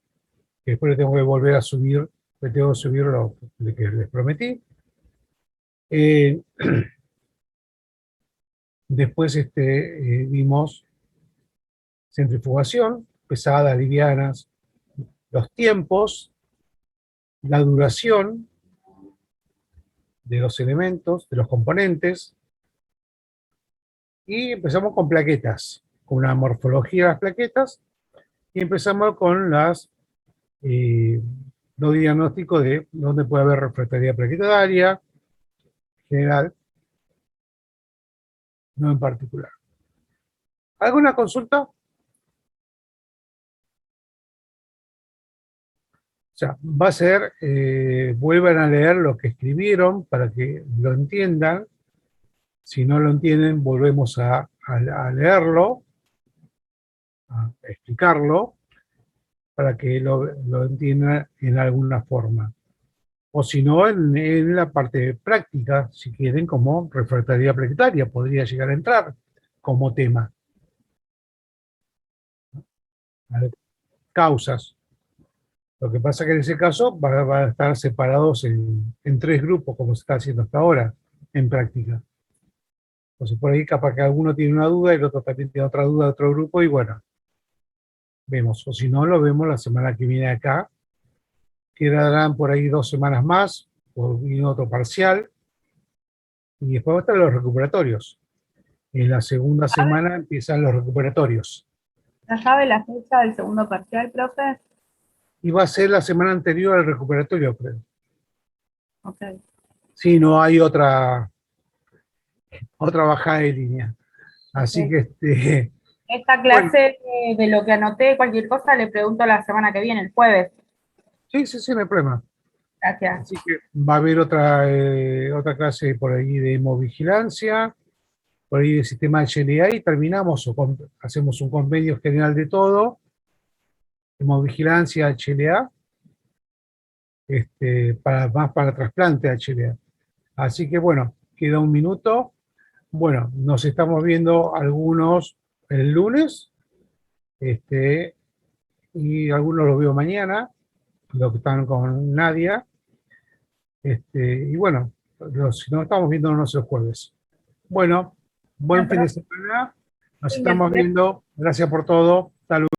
que después le tengo que volver a subir, le tengo que subir lo que les prometí. Después vimos centrifugación, pesadas, livianas, los tiempos, la duración de los elementos, de los componentes, y empezamos con plaquetas, con una morfología de las plaquetas, y empezamos con los diagnósticos de dónde puede haber refractaria plaquetaria, general, no en particular. ¿Alguna consulta? O sea, va a ser, vuelvan a leer lo que escribieron para que lo entiendan. Si no lo entienden, volvemos a leerlo, a explicarlo, para que lo entiendan en alguna forma. O si no, en la parte práctica, si quieren, como refractaria plaquetaria, podría llegar a entrar como tema. Causas. Lo que pasa es que en ese caso van a estar separados en 3 grupos, como se está haciendo hasta ahora, en práctica. Entonces por ahí capaz que alguno tiene una duda y el otro también tiene otra duda de otro grupo, y bueno, vemos. O si no, lo vemos la semana que viene acá. Quedarán por ahí 2 semanas más, o otro parcial, y después van a estar los recuperatorios. En la segunda semana empiezan los recuperatorios. ¿Ya sabe la fecha del segundo parcial, profe? Y va a ser la semana anterior al recuperatorio, creo. Ok. Sí, no hay otra bajada de línea. Así Ok. que Esta clase de lo que anoté, cualquier cosa, le pregunto la semana que viene, el jueves. sí, no hay problema. Gracias. Así que va a haber otra clase por ahí de hemovigilancia, por ahí el sistema HLA y terminamos o hacemos un convenio general de todo, hacemos vigilancia HLA, más para trasplante HLA. Así que bueno, queda un minuto. Bueno, nos estamos viendo algunos el lunes, y algunos los veo mañana, los que están con Nadia. Y bueno, si no, estamos viéndonos el jueves. Bueno, buen fin de semana. Nos estamos viendo. Gracias por todo. Salud.